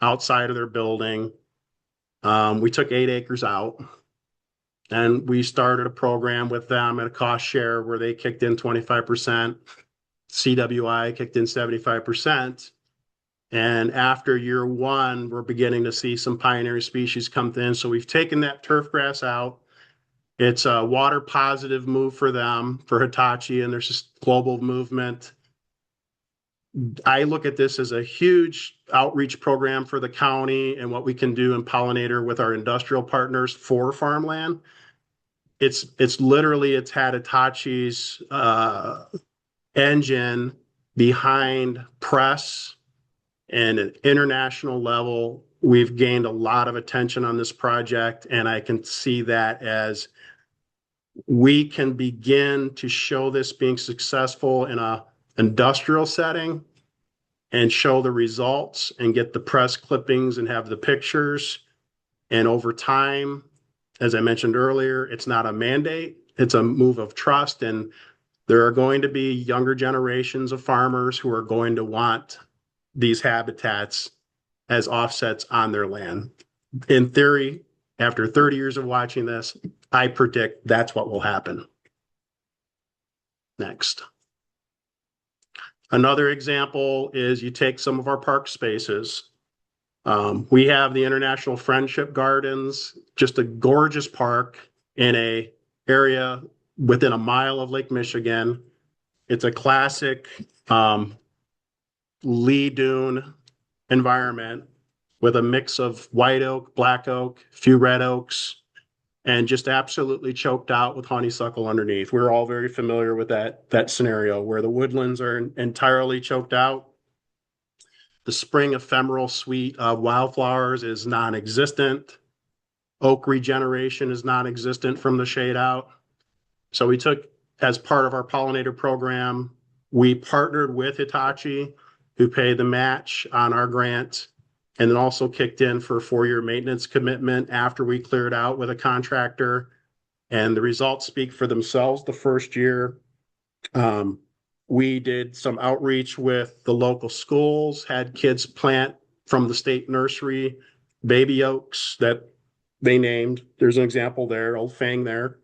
outside of their building. We took 8 acres out and we started a program with them at a cost share where they kicked in 25%, CWI kicked in 75%. And after year 1, we're beginning to see some pioneer species come in. So we've taken that turf grass out. It's a water positive move for them, for Hitachi, and there's this global movement. I look at this as a huge outreach program for the county and what we can do in Pollinator with our industrial partners for farmland. It's had Hitachi's engine behind press and an international level. We've gained a lot of attention on this project, and I can see that as we can begin to show this being successful in a industrial setting and show the results and get the press clippings and have the pictures. And over time, as I mentioned earlier, it's not a mandate, it's a move of trust. And there are going to be younger generations of farmers who are going to want these habitats as offsets on their land. In theory, after 30 years of watching this, I predict that's what will happen. Next. Another example is you take some of our park spaces. We have the International Friendship Gardens, just a gorgeous park in an area within a mile of Lake Michigan. It's a classic lee dune environment with a mix of white oak, black oak, a few red oaks, and just absolutely choked out with honeysuckle underneath. We're all very familiar with that scenario where the woodlands are entirely choked out. The spring ephemeral suite of wildflowers is non-existent. Oak regeneration is non-existent from the shade out. So we took, as part of our pollinator program, we partnered with Hitachi, who paid the match on our grant, and then also kicked in for a 4-year maintenance commitment after we cleared out with a contractor. And the results speak for themselves the first year. We did some outreach with the local schools, had kids plant from the state nursery baby oaks that they named. There's an example there, Old Fang there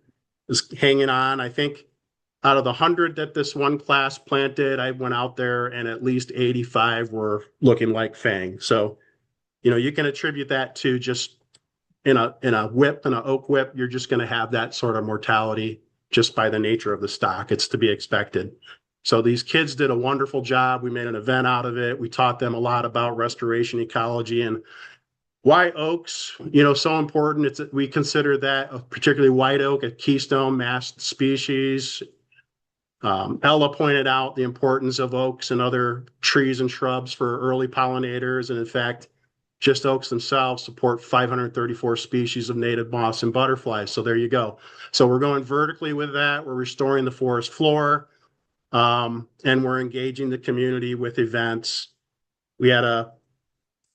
is hanging on. I think out of the 100 that this one class planted, I went out there and at least 85 were looking like Fang. So, you know, you can attribute that to just in a whip, in an oak whip, you're just going to have that sort of mortality just by the nature of the stock. It's to be expected. So these kids did a wonderful job. We made an event out of it. We taught them a lot about restoration ecology and why oaks, you know, so important. We consider that, particularly white oak, a keystone mast species. Ella pointed out the importance of oaks and other trees and shrubs for early pollinators. And in fact, just oaks themselves support 534 species of native moths and butterflies. So there you go. So we're going vertically with that. We're restoring the forest floor. And we're engaging the community with events. We had a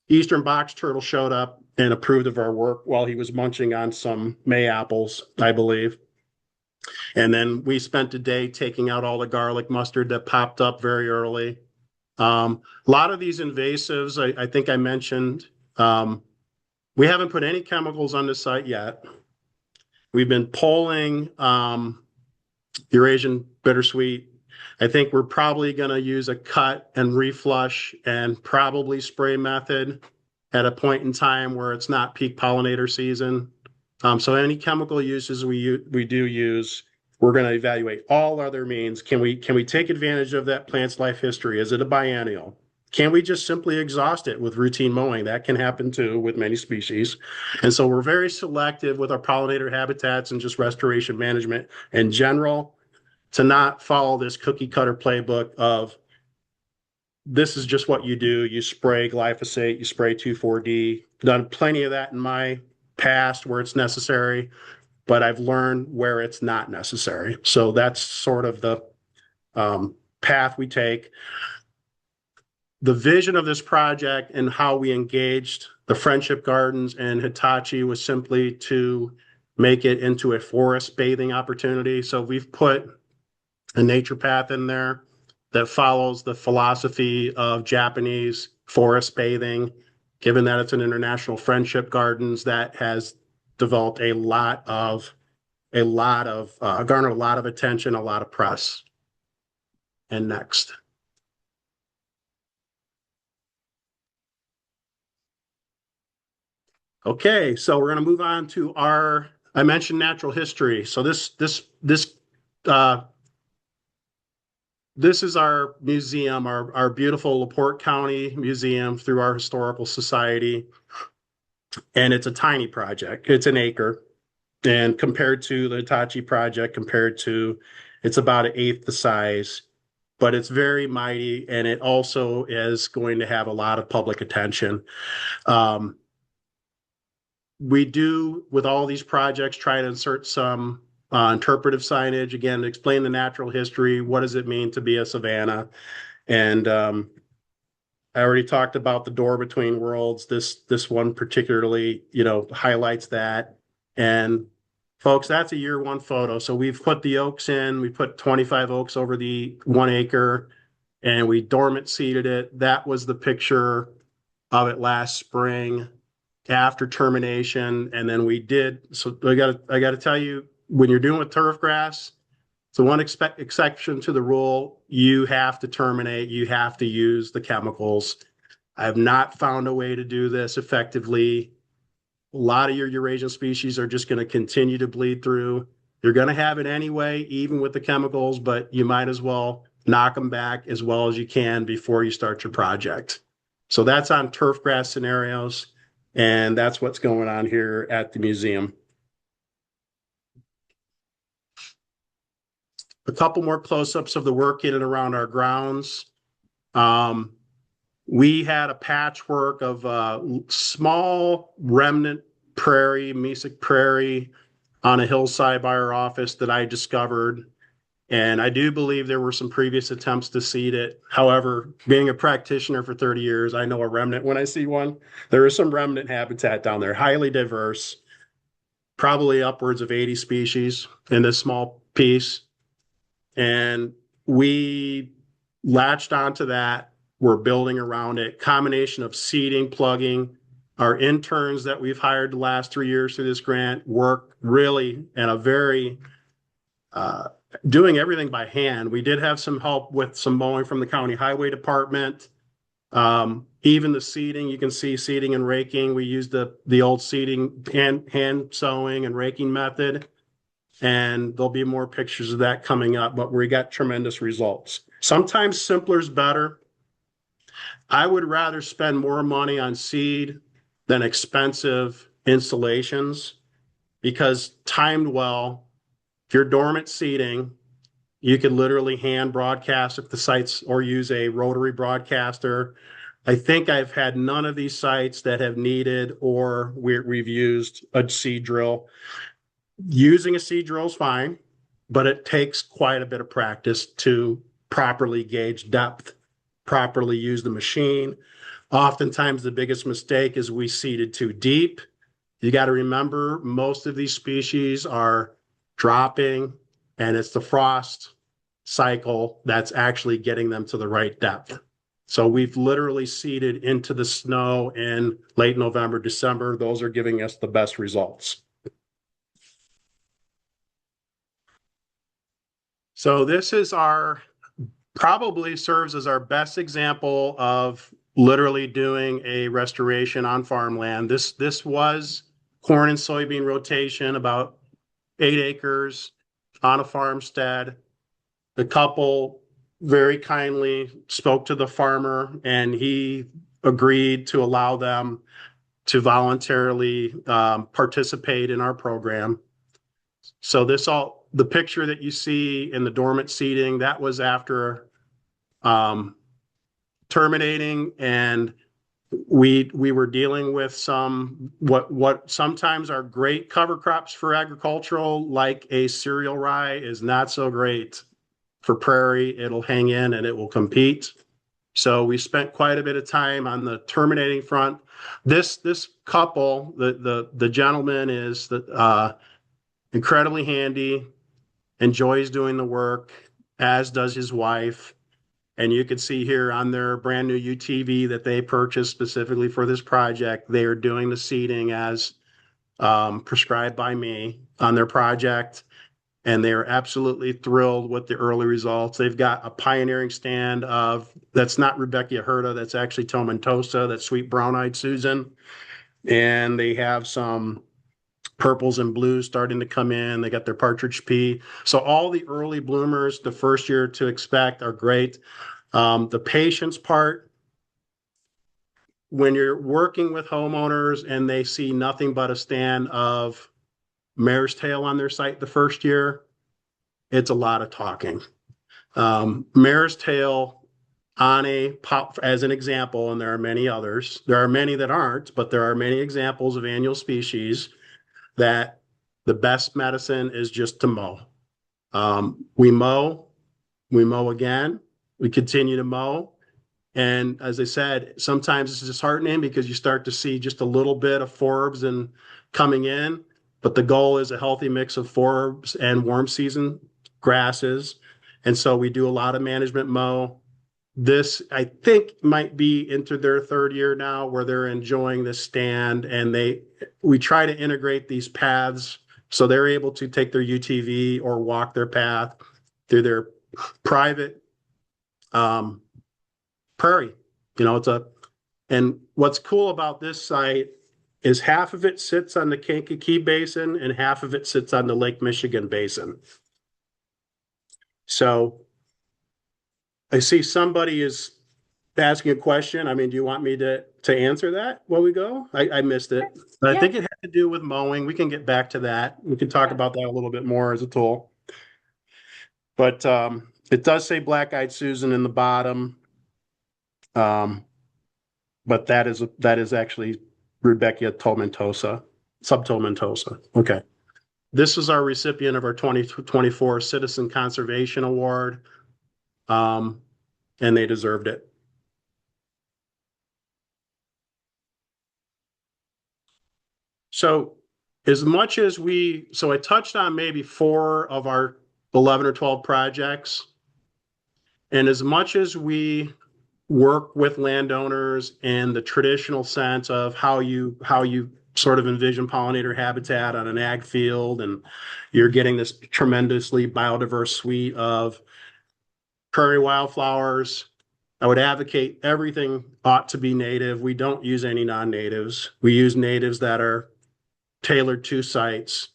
eastern box turtle showed up and approved of our work while he was munching on some May apples, I believe. And then we spent a day taking out all the garlic mustard that popped up very early. A lot of these invasives, I think I mentioned, we haven't put any chemicals on the site yet. We've been polling Eurasian bittersweet. I think we're probably going to use a cut and reflush and probably spray method at a point in time where it's not peak pollinator season. So any chemical uses we do use, we're going to evaluate all other means. Can we take advantage of that plant's life history? Is it a biennial? Can we just simply exhaust it with routine mowing? That can happen too with many species. And so we're very selective with our pollinator habitats and just restoration management in general, to not follow this cookie cutter playbook of this is just what you do. You spray glyphosate, you spray 2,4-D. Done plenty of that in my passed where it's necessary, but I've learned where it's not necessary. So that's sort of the path we take. The vision of this project and how we engaged the Friendship Gardens and Hitachi was simply to make it into a forest bathing opportunity. So we've put a nature path in there that follows the philosophy of Japanese forest bathing, given that it's an international friendship gardens that has developed garnered a lot of attention, a lot of press. And next. Okay, so we're going to move on to I mentioned natural history. So this is our museum, our beautiful LaPorte County Museum through our historical society. And it's a tiny project. It's an acre. And compared to the Hitachi project, it's about an eighth the size, but it's very mighty. And it also is going to have a lot of public attention. We do, with all these projects, try to insert some interpretive signage, again, to explain the natural history. What does it mean to be a savanna? And I already talked about the door between worlds. This one particularly, highlights that. And folks, that's a year one photo. So we've put the oaks in. We put 25 oaks over the 1 acre, and we dormant seeded it. That was the picture of it last spring after termination. And then so I gotta tell you, when you're doing with turf grass, so one exception to the rule, you have to terminate, you have to use the chemicals. I have not found a way to do this effectively. A lot of your Eurasian species are just going to continue to bleed through. You're going to have it anyway, even with the chemicals, but you might as well knock them back as well as you can before you start your project. So that's on turf grass scenarios. And that's what's going on here at the museum. A couple more close-ups of the work in and around our grounds. We had a patchwork of small remnant prairie, mesic prairie on a hillside by our office that I discovered. And I do believe there were some previous attempts to seed it. However, being a practitioner for 30 years, I know a remnant when I see one. There is some remnant habitat down there, highly diverse, probably upwards of 80 species in this small piece. And we latched onto that. We're building around it, combination of seeding, plugging. Our interns that we've hired the last 3 years through this grant work really in a very doing everything by hand. We did have some help with some mowing from the county highway department. Even the seeding, you can see seeding and raking. We used the old seeding hand sowing and raking method. And there'll be more pictures of that coming up, but we got tremendous results. Sometimes simpler is better. I would rather spend more money on seed than expensive installations, because timed well, if you're dormant seeding, you could literally hand broadcast if the sites, or use a rotary broadcaster. I think I've had none of these sites that have needed, or we've used a seed drill. Using a seed drill is fine, but it takes quite a bit of practice to properly gauge depth, properly use the machine. Oftentimes, the biggest mistake is we seeded too deep. You got to remember, most of these species are dropping, and it's the frost cycle that's actually getting them to the right depth. So we've literally seeded into the snow in late November, December. Those are giving us the best results. So this is probably serves as our best example of literally doing a restoration on farmland. This was corn and soybean rotation, about 8 acres on a farmstead. The couple very kindly spoke to the farmer, and he agreed to allow them to voluntarily participate in our program. So the picture that you see in the dormant seeding, that was after terminating, and we were dealing with some what sometimes are great cover crops for agricultural, like a cereal rye, is not so great for prairie. It'll hang in and it will compete. So we spent quite a bit of time on the terminating front. This couple, the gentleman is incredibly handy, enjoys doing the work, as does his wife. And you can see here on their brand new UTV that they purchased specifically for this project, they are doing the seeding as prescribed by me on their project. And they are absolutely thrilled with the early results. They've got a pioneering stand that's not Rebecca Herta, that's actually tomentosa, that's sweet brown-eyed Susan. And they have some purples and blues starting to come in. They got their partridge pea. So all the early bloomers, the first year to expect, are great. The patience part, when you're working with homeowners and they see nothing but a stand of mare's tail on their site the first year, it's a lot of talking. Mare's tail on a pop, as an example, and there are many others. There are many that aren't, but there are many examples of annual species that the best medicine is just to mow. We mow again, we continue to mow. And as I said, sometimes it's disheartening because you start to see just a little bit of forbs and coming in, but the goal is a healthy mix of forbs and warm season grasses. And so we do a lot of management mow. This, I think, might be into their third year now where they're enjoying this stand, and we try to integrate these paths so they're able to take their UTV or walk their path through their private prairie. And what's cool about this site is half of it sits on the Kankakee Basin and half of it sits on the Lake Michigan Basin. So I see somebody is asking a question. I mean, do you want me to answer that while we go? I missed it. But Yeah. I think it had to do with mowing. We can get back to that. We can talk about that a little bit more as a tool. But it does say black-eyed Susan in the bottom. But that is actually Rudbeckia tomentosa, subtomentosa. Okay. This is our recipient of our 2024 Citizen Conservation Award. And they deserved it. So as much as I touched on maybe 4 of our 11 or 12 projects, and as much as we work with landowners in the traditional sense of how you sort of envision pollinator habitat on an ag field, and you're getting this tremendously biodiverse suite of prairie wildflowers, I would advocate everything ought to be native. We don't use any non-natives. We use natives that are tailored to sites.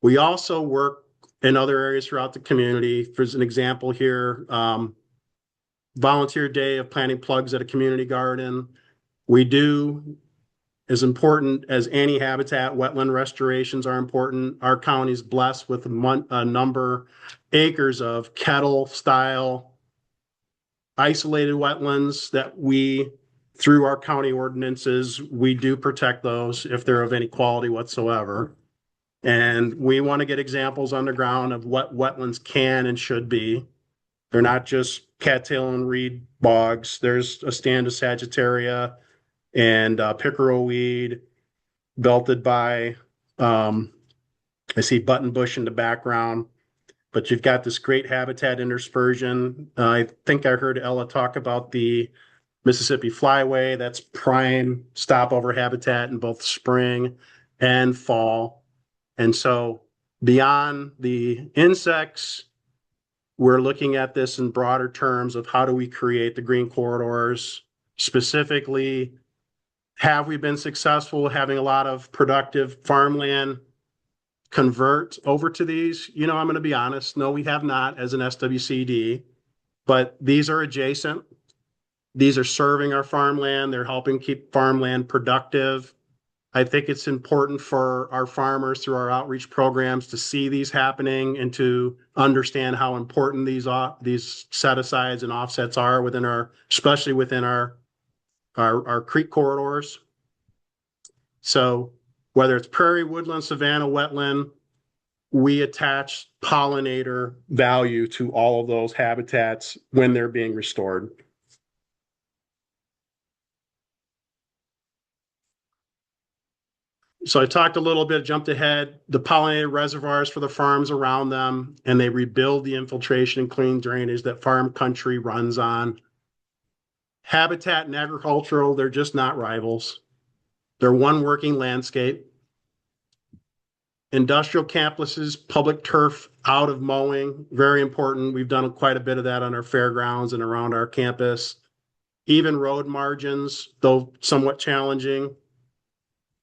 We also work in other areas throughout the community. For an example here, volunteer day of planting plugs at a community garden. We do, as important as any habitat, wetland restorations are important. Our county is blessed with a number acres of kettle style isolated wetlands that through our county ordinances, we do protect those if they're of any quality whatsoever. And we want to get examples on the ground of what wetlands can and should be. They're not just cattail and reed bogs. There's a stand of Sagittaria and pickerel weed belted by, I see buttonbush in the background, but you've got this great habitat interspersion. I think I heard Ella talk about the Mississippi Flyway. That's prime stopover habitat in both spring and fall. And so beyond the insects, we're looking at this in broader terms of how do we create the green corridors. Specifically, have we been successful having a lot of productive farmland convert over to these? I'm going to be honest. No, we have not as an SWCD, but these are adjacent. These are serving our farmland. They're helping keep farmland productive. I think it's important for our farmers through our outreach programs to see these happening and to understand how important these set asides and offsets are especially within our our creek corridors. So whether it's prairie, woodland, savanna, wetland, we attach pollinator value to all of those habitats when they're being restored. So I talked a little bit, jumped ahead, the pollinator reservoirs for the farms around them, and they rebuild the infiltration and clean drainage that farm country runs on. Habitat and agricultural, they're just not rivals. They're one working landscape. Industrial campuses, public turf out of mowing, very important. We've done quite a bit of that on our fairgrounds and around our campus. Even road margins, though somewhat challenging,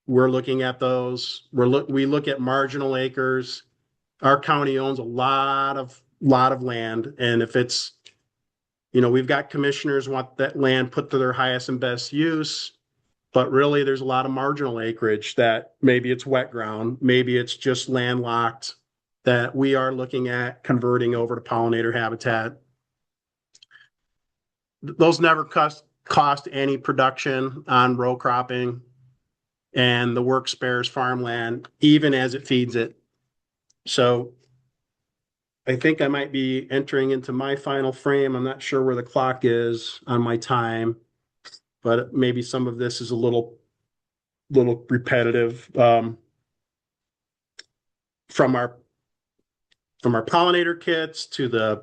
we're looking at those. We look at marginal acres. Our county owns a lot of land, and if it's, we've got commissioners want that land put to their highest and best use, but really there's a lot of marginal acreage that maybe it's wet ground, maybe it's just landlocked, that we are looking at converting over to pollinator habitat. Those never cost any production on row cropping, and the work spares farmland even as it feeds it. So I think I might be entering into my final frame. I'm not sure where the clock is on my time, but maybe some of this is a little repetitive. From our pollinator kits to the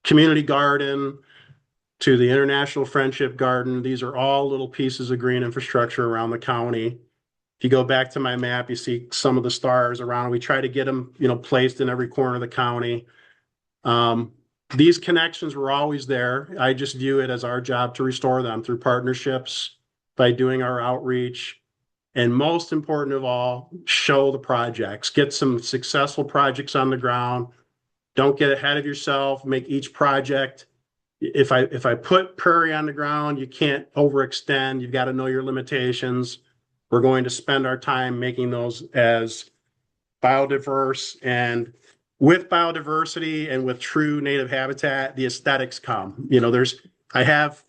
community garden, to the International Friendship Garden. These are all little pieces of green infrastructure around the county. If you go back to my map, you see some of the stars around. We try to get them, placed in every corner of the county. These connections were always there. I just view it as our job to restore them through partnerships, by doing our outreach, and most important of all, show the projects. Get some successful projects on the ground. Don't get ahead of yourself. Make each project. If I put prairie on the ground, you can't overextend. You've got to know your limitations. We're going to spend our time making those as biodiverse, and with biodiversity and with true native habitat, the aesthetics come. I have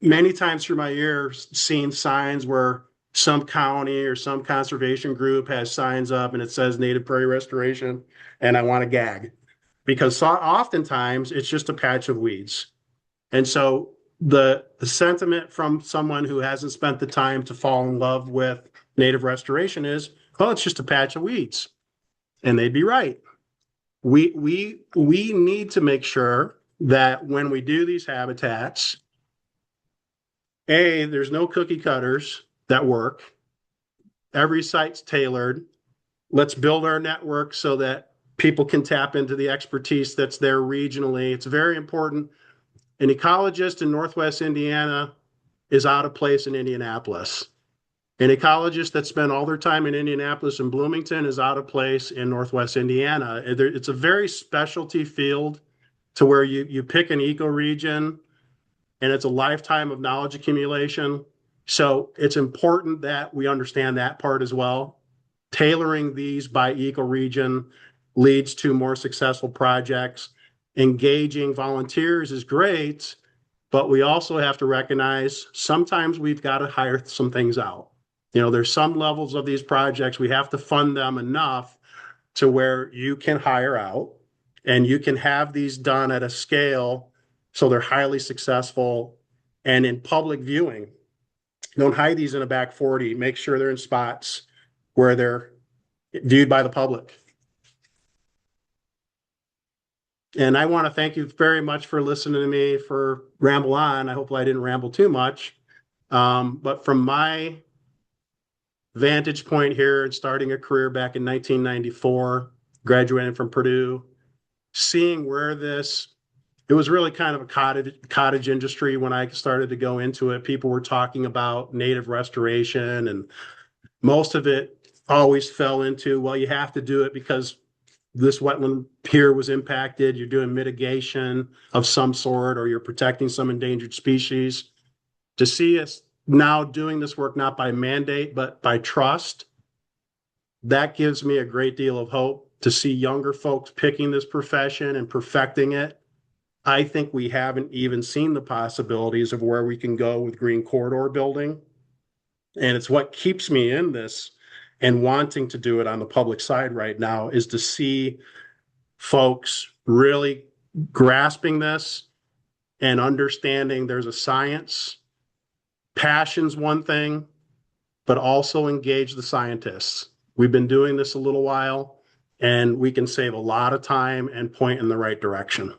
many times through my years seen signs where some county or some conservation group has signs up and it says native prairie restoration, and I want to gag, because oftentimes it's just a patch of weeds. And so the sentiment from someone who hasn't spent the time to fall in love with native restoration is, well, it's just a patch of weeds. And they'd be right. We need to make sure that when we do these habitats, there's no cookie cutters that work. Every site's tailored. Let's build our network so that people can tap into the expertise that's there regionally. It's very important. An ecologist in Northwest Indiana is out of place in Indianapolis. An ecologist that spent all their time in Indianapolis and Bloomington is out of place in Northwest Indiana. It's a very specialty field, to where you pick an ecoregion and it's a lifetime of knowledge accumulation. So it's important that we understand that part as well. Tailoring these by ecoregion leads to more successful projects. Engaging volunteers is great, but we also have to recognize sometimes we've got to hire some things out. There's some levels of these projects, we have to fund them enough to where you can hire out and you can have these done at a scale so they're highly successful and in public viewing. Don't hide these in a back 40. Make sure they're in spots where they're viewed by the public. And I want to thank you very much for listening to me for ramble on. I hope I didn't ramble too much. But from my vantage point here, and starting a career back in 1994, graduating from Purdue, seeing where it was really kind of a cottage industry when I started to go into it. People were talking about native restoration, and most of it always fell into, well, you have to do it because this wetland here was impacted. You're doing mitigation of some sort, or you're protecting some endangered species. To see us now doing this work, not by mandate, but by trust, that gives me a great deal of hope to see younger folks picking this profession and perfecting it. I think we haven't even seen the possibilities of where we can go with green corridor building. And it's what keeps me in this and wanting to do it on the public side right now is to see folks really grasping this and understanding there's a science. Passion's one thing, but also engage the scientists. We've been doing this a little while, and we can save a lot of time and point in the right direction.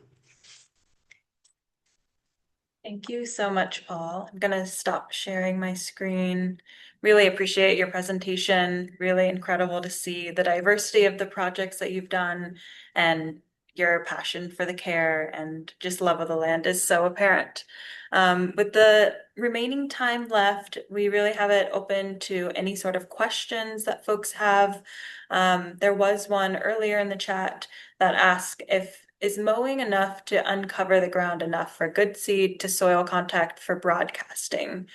Thank you so much, Paul. I'm going to stop sharing my screen. Really appreciate your presentation. Really incredible to see the diversity of the projects that you've done, and your passion for the care and just love of the land is so apparent. With the remaining time left, we really have it open to any sort of questions that folks have. There was one earlier in the chat that asked if is mowing enough to uncover the ground enough for good seed to soil contact for broadcasting?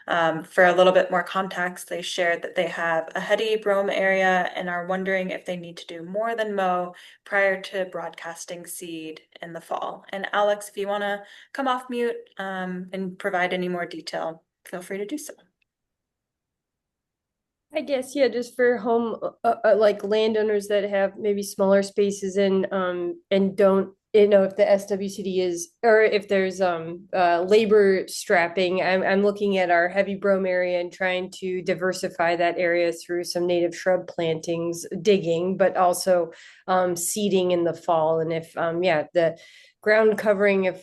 For a little bit more context, they shared that they have a heady brome area and are wondering if they need to do more than mow prior to broadcasting seed in the fall. And Alex, if you want to come off mute and provide any more detail, feel free to do so. I guess, yeah, just for home, like landowners that have maybe smaller spaces and don't, if the SWCD is, or if there's labor strapping. I'm looking at our heavy brome area and trying to diversify that area through some native shrub plantings, digging, but also seeding in the fall. And if the ground covering of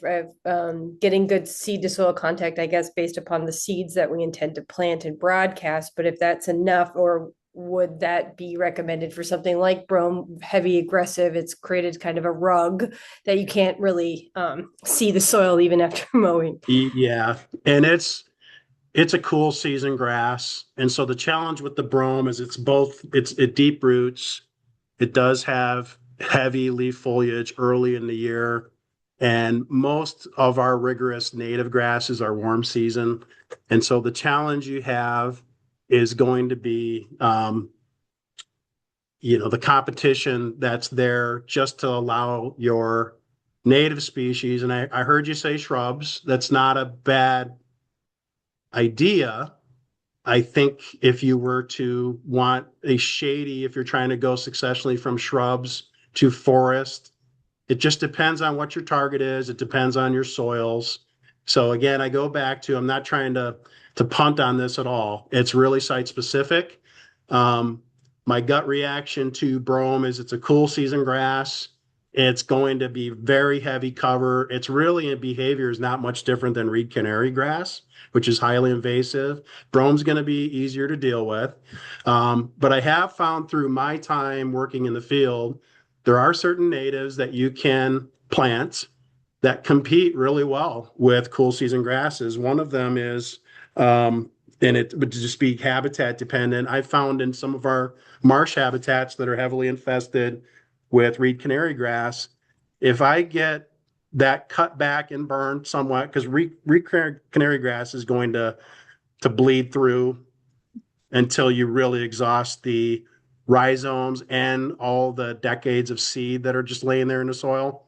getting good seed to soil contact, I guess, based upon the seeds that we intend to plant and broadcast. But if that's enough, or would that be recommended for something like brome, heavy aggressive? It's created kind of a rug that you can't really see the soil even after mowing. Yeah, and it's a cool season grass. And so the challenge with the brome is it deep roots. It does have heavy leaf foliage early in the year. And most of our rigorous native grasses are warm season. And so the challenge you have is going to be, the competition that's there just to allow your native species. And I heard you say shrubs. That's not a bad idea. I think if you were to want a shady, if you're trying to go successionally from shrubs to forest, it just depends on what your target is. It depends on your soils. So again, I go back to, I'm not trying to punt on this at all. It's really site specific. My gut reaction to brome is it's a cool season grass. It's going to be very heavy cover. It's really in behavior is not much different than reed canary grass, which is highly invasive. Brome's going to be easier to deal with. But I have found through my time working in the field, there are certain natives that you can plant that compete really well with cool season grasses. One of them is, and it would just be habitat dependent. I found in some of our marsh habitats that are heavily infested with reed canary grass, if I get that cut back and burned somewhat, because reed canary grass is going to bleed through until you really exhaust the rhizomes and all the decades of seed that are just laying there in the soil.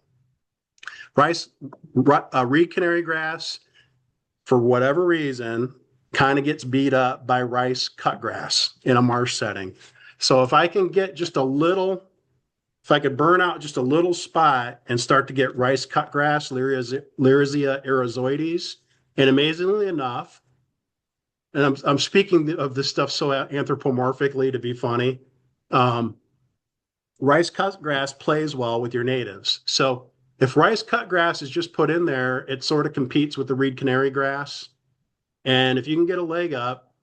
Reed canary grass, for whatever reason, kind of gets beat up by rice cutgrass in a marsh setting. So if I can get just a little, if I could burn out just a little spot and start to get rice cutgrass, Lyrzia erizoides, and amazingly enough, and I'm speaking of this stuff so anthropomorphically to be funny, rice cutgrass plays well with your natives. So if rice cutgrass is just put in there, it sort of competes with the reed canary grass. And if you can get a leg up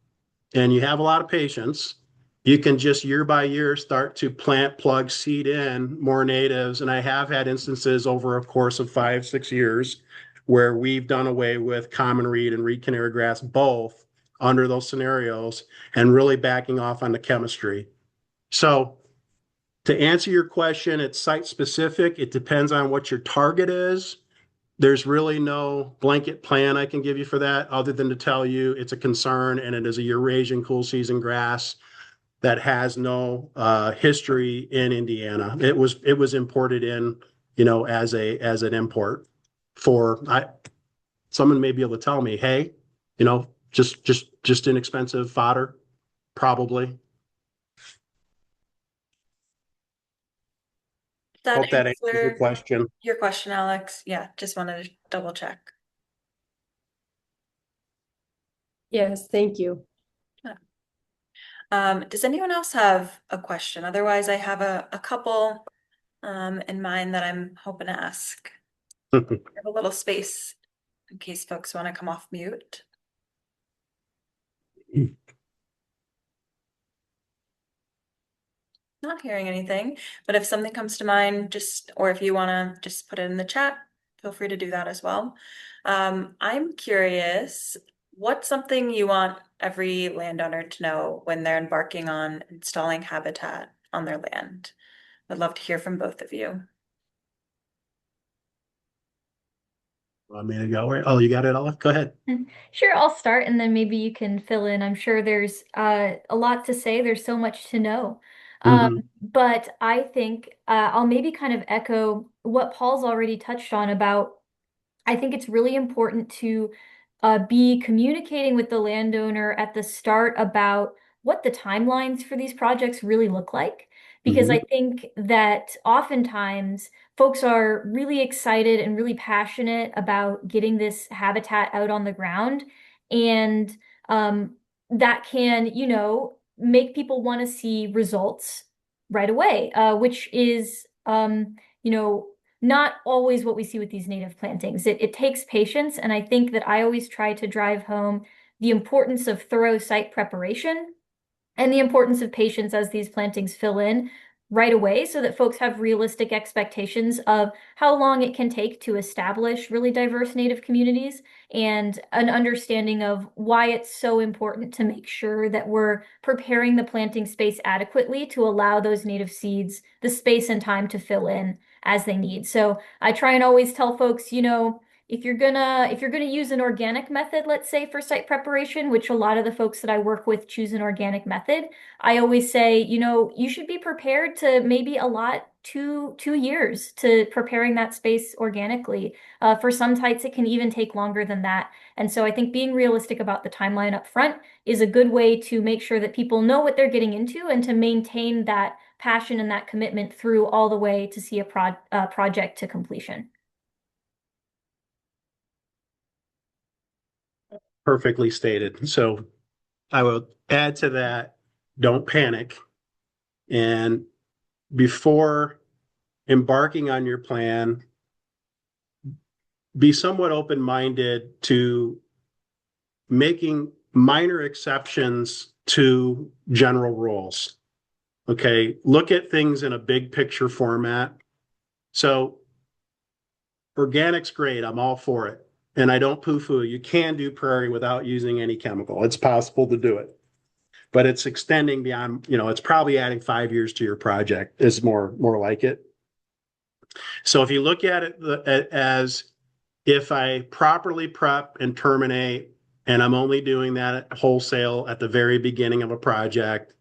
and you have a lot of patience, you can just year by year start to plant, plug, seed in more natives. And I have had instances over a course of 5-6 years where we've done away with common reed and reed canary grass both under those scenarios and really backing off on the chemistry. So to answer your question, it's site specific. It depends on what your target is. There's really no blanket plan I can give you for that other than to tell you it's a concern and it is a Eurasian cool season grass that has no history in Indiana. It was imported in, as an import. someone may be able to tell me, hey, just inexpensive fodder, probably. That Hope that answers your answer question. your question, Alex? Yeah, just wanted to double check. Yes, thank you. Does anyone else have a question? Otherwise, I have a couple in mind that I'm hoping to ask. I have a little space in case folks want to come off mute. Not hearing anything, but if something comes to mind, or if you want to just put it in the chat, feel free to do that as well. I'm curious, what's something you want every landowner to know when they're embarking on installing habitat on their land? I'd love to hear from both of you. Want me to go? Oh, you got it, Ella? Go ahead. Sure, I'll start and then maybe you can fill in. I'm sure there's a lot to say. There's so much to know. But I think I'll maybe kind of echo what Paul's already touched on about. I think it's really important to be communicating with the landowner at the start about what the timelines for these projects really look like. Because I think that oftentimes folks are really excited and really passionate about getting this habitat out on the ground. And that can, make people want to see results right away, which is, not always what we see with these native plantings. It takes patience, and I think that I always try to drive home the importance of thorough site preparation and the importance of patience as these plantings fill in right away so that folks have realistic expectations of how long it can take to establish really diverse native communities and an understanding of why it's so important to make sure that we're preparing the planting space adequately to allow those native seeds the space and time to fill in as they need. So I try and always tell folks, if you're gonna use an organic method, let's say for site preparation, which a lot of the folks that I work with choose an organic method, I always say, you should be prepared to maybe allot 2 years to preparing that space organically. For some sites, it can even take longer than that. And so I think being realistic about the timeline up front is a good way to make sure that people know what they're getting into and to maintain that passion and that commitment through all the way to see a project to completion. Perfectly stated. So I will add to that, don't panic. And before embarking on your plan, be somewhat open-minded to making minor exceptions to general rules. Okay, look at things in a big picture format. So organic's great, I'm all for it. And I don't poo-poo. You can do prairie without using any chemical. It's possible to do it. But it's extending beyond, it's probably adding 5 years to your project is more like it. So if you look at it as if I properly prep and terminate, and I'm only doing that wholesale at the very beginning of a project,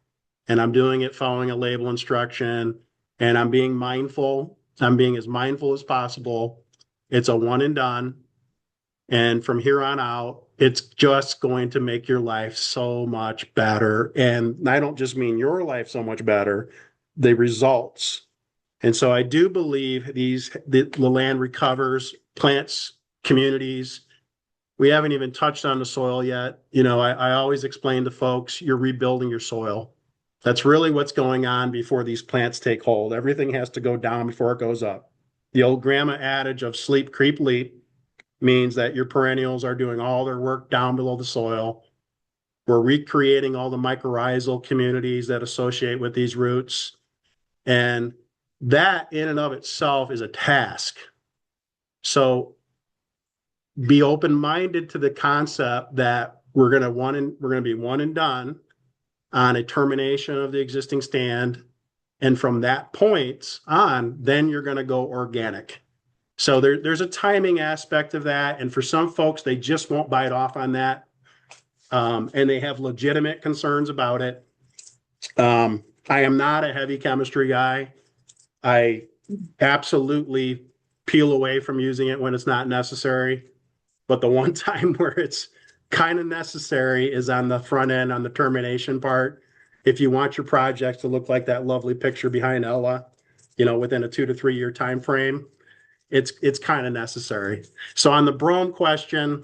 and I'm doing it following a label instruction, and I'm being as mindful as possible, it's a one and done. And from here on out, it's just going to make your life so much better. And I don't just mean your life so much better, the results. And so I do believe the land recovers, plants, communities. We haven't even touched on the soil yet. I always explain to folks, you're rebuilding your soil. That's really what's going on before these plants take hold. Everything has to go down before it goes up. The old grandma adage of sleep, creep, leap means that your perennials are doing all their work down below the soil. We're recreating all the mycorrhizal communities that associate with these roots. And that in and of itself is a task. So be open-minded to the concept that we're going to be one and done on a termination of the existing stand. And from that point on, then you're going to go organic. So there's a timing aspect of that. And for some folks, they just won't bite off on that. And they have legitimate concerns about it. I am not a heavy chemistry guy. I absolutely peel away from using it when it's not necessary. But the one time where it's kind of necessary is on the front end, on the termination part. If you want your project to look like that lovely picture behind Ella, within a 2 to 3 year time frame, it's kind of necessary. So on the brome question,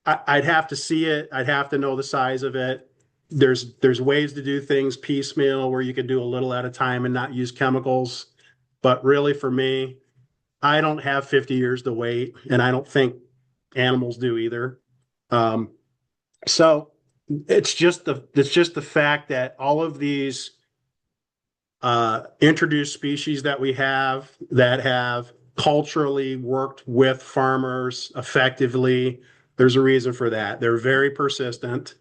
I'd have to see it. I'd have to know the size of it. There's ways to do things piecemeal where you could do a little at a time and not use chemicals. But really, for me, I don't have 50 years to wait, and I don't think animals do either. So it's just the fact that all of these introduced species that we have that have culturally worked with farmers effectively, there's a reason for that. They're very persistent.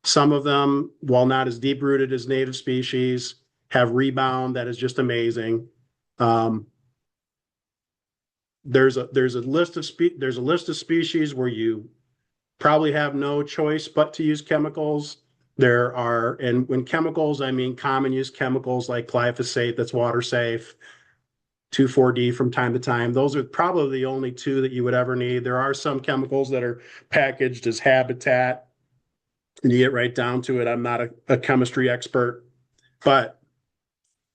Some of them, while not as deep rooted as native species, have rebound that is just amazing. There's a list of species where you probably have no choice but to use chemicals. And when chemicals, I mean common use chemicals like glyphosate that's water safe, 2,4-D from time to time. Those are probably the only two that you would ever need. There are some chemicals that are packaged as habitat, and you get right down to it. I'm not a chemistry expert, but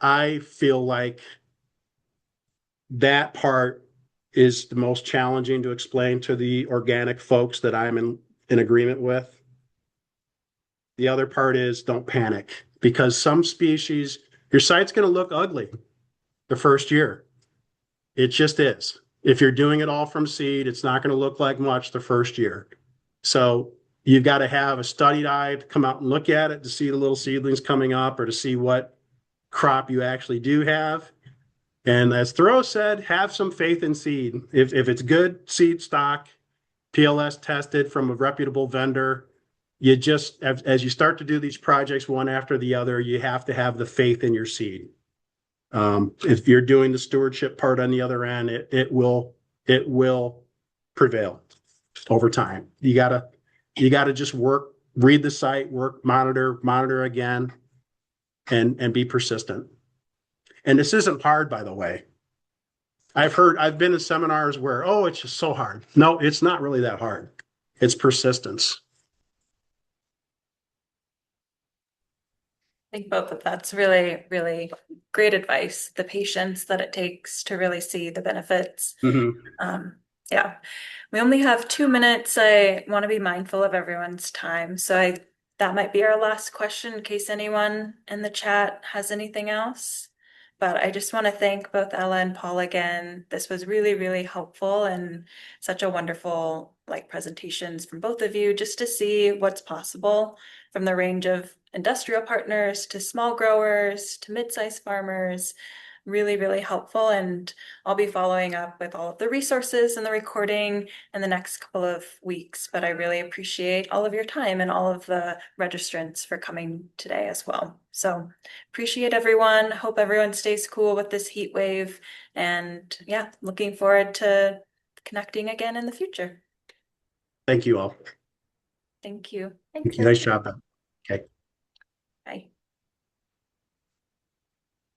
I feel like that part is the most challenging to explain to the organic folks that I'm in agreement with. The other part is don't panic, because some species, your site's going to look ugly the first year. It just is. If you're doing it all from seed, it's not going to look like much the first year. So you've got to have a studied eye to come out and look at it to see the little seedlings coming up or to see what crop you actually do have. And as Thoreau said, have some faith in seed. If it's good seed stock, PLS tested from a reputable vendor, you just, as you start to do these projects one after the other, you have to have the faith in your seed. If you're doing the stewardship part on the other end, it will prevail over time. You gotta just work, read the site, work, monitor again, and be persistent. And this isn't hard, by the way. I've been in seminars where, oh, it's just so hard. No, it's not really that hard. It's persistence. I think both of that's really, really great advice. The patience that it takes to really see the benefits. Yeah, we only have 2 minutes. I want to be mindful of everyone's time. So that might be our last question in case anyone in the chat has anything else. But I just want to thank both Ella and Paul again. This was really, really helpful and such a wonderful presentations from both of you, just to see what's possible from the range of industrial partners to small growers to mid-sized farmers. Really, really helpful. And I'll be following up with all of the resources and the recording in the next couple of weeks. But I really appreciate all of your time and all of the registrants for coming today as well. So appreciate everyone. Hope everyone stays cool with this heat wave. And yeah, looking forward to connecting again in the future. Thank you all. Thank you. Thanks. Nice job. Okay.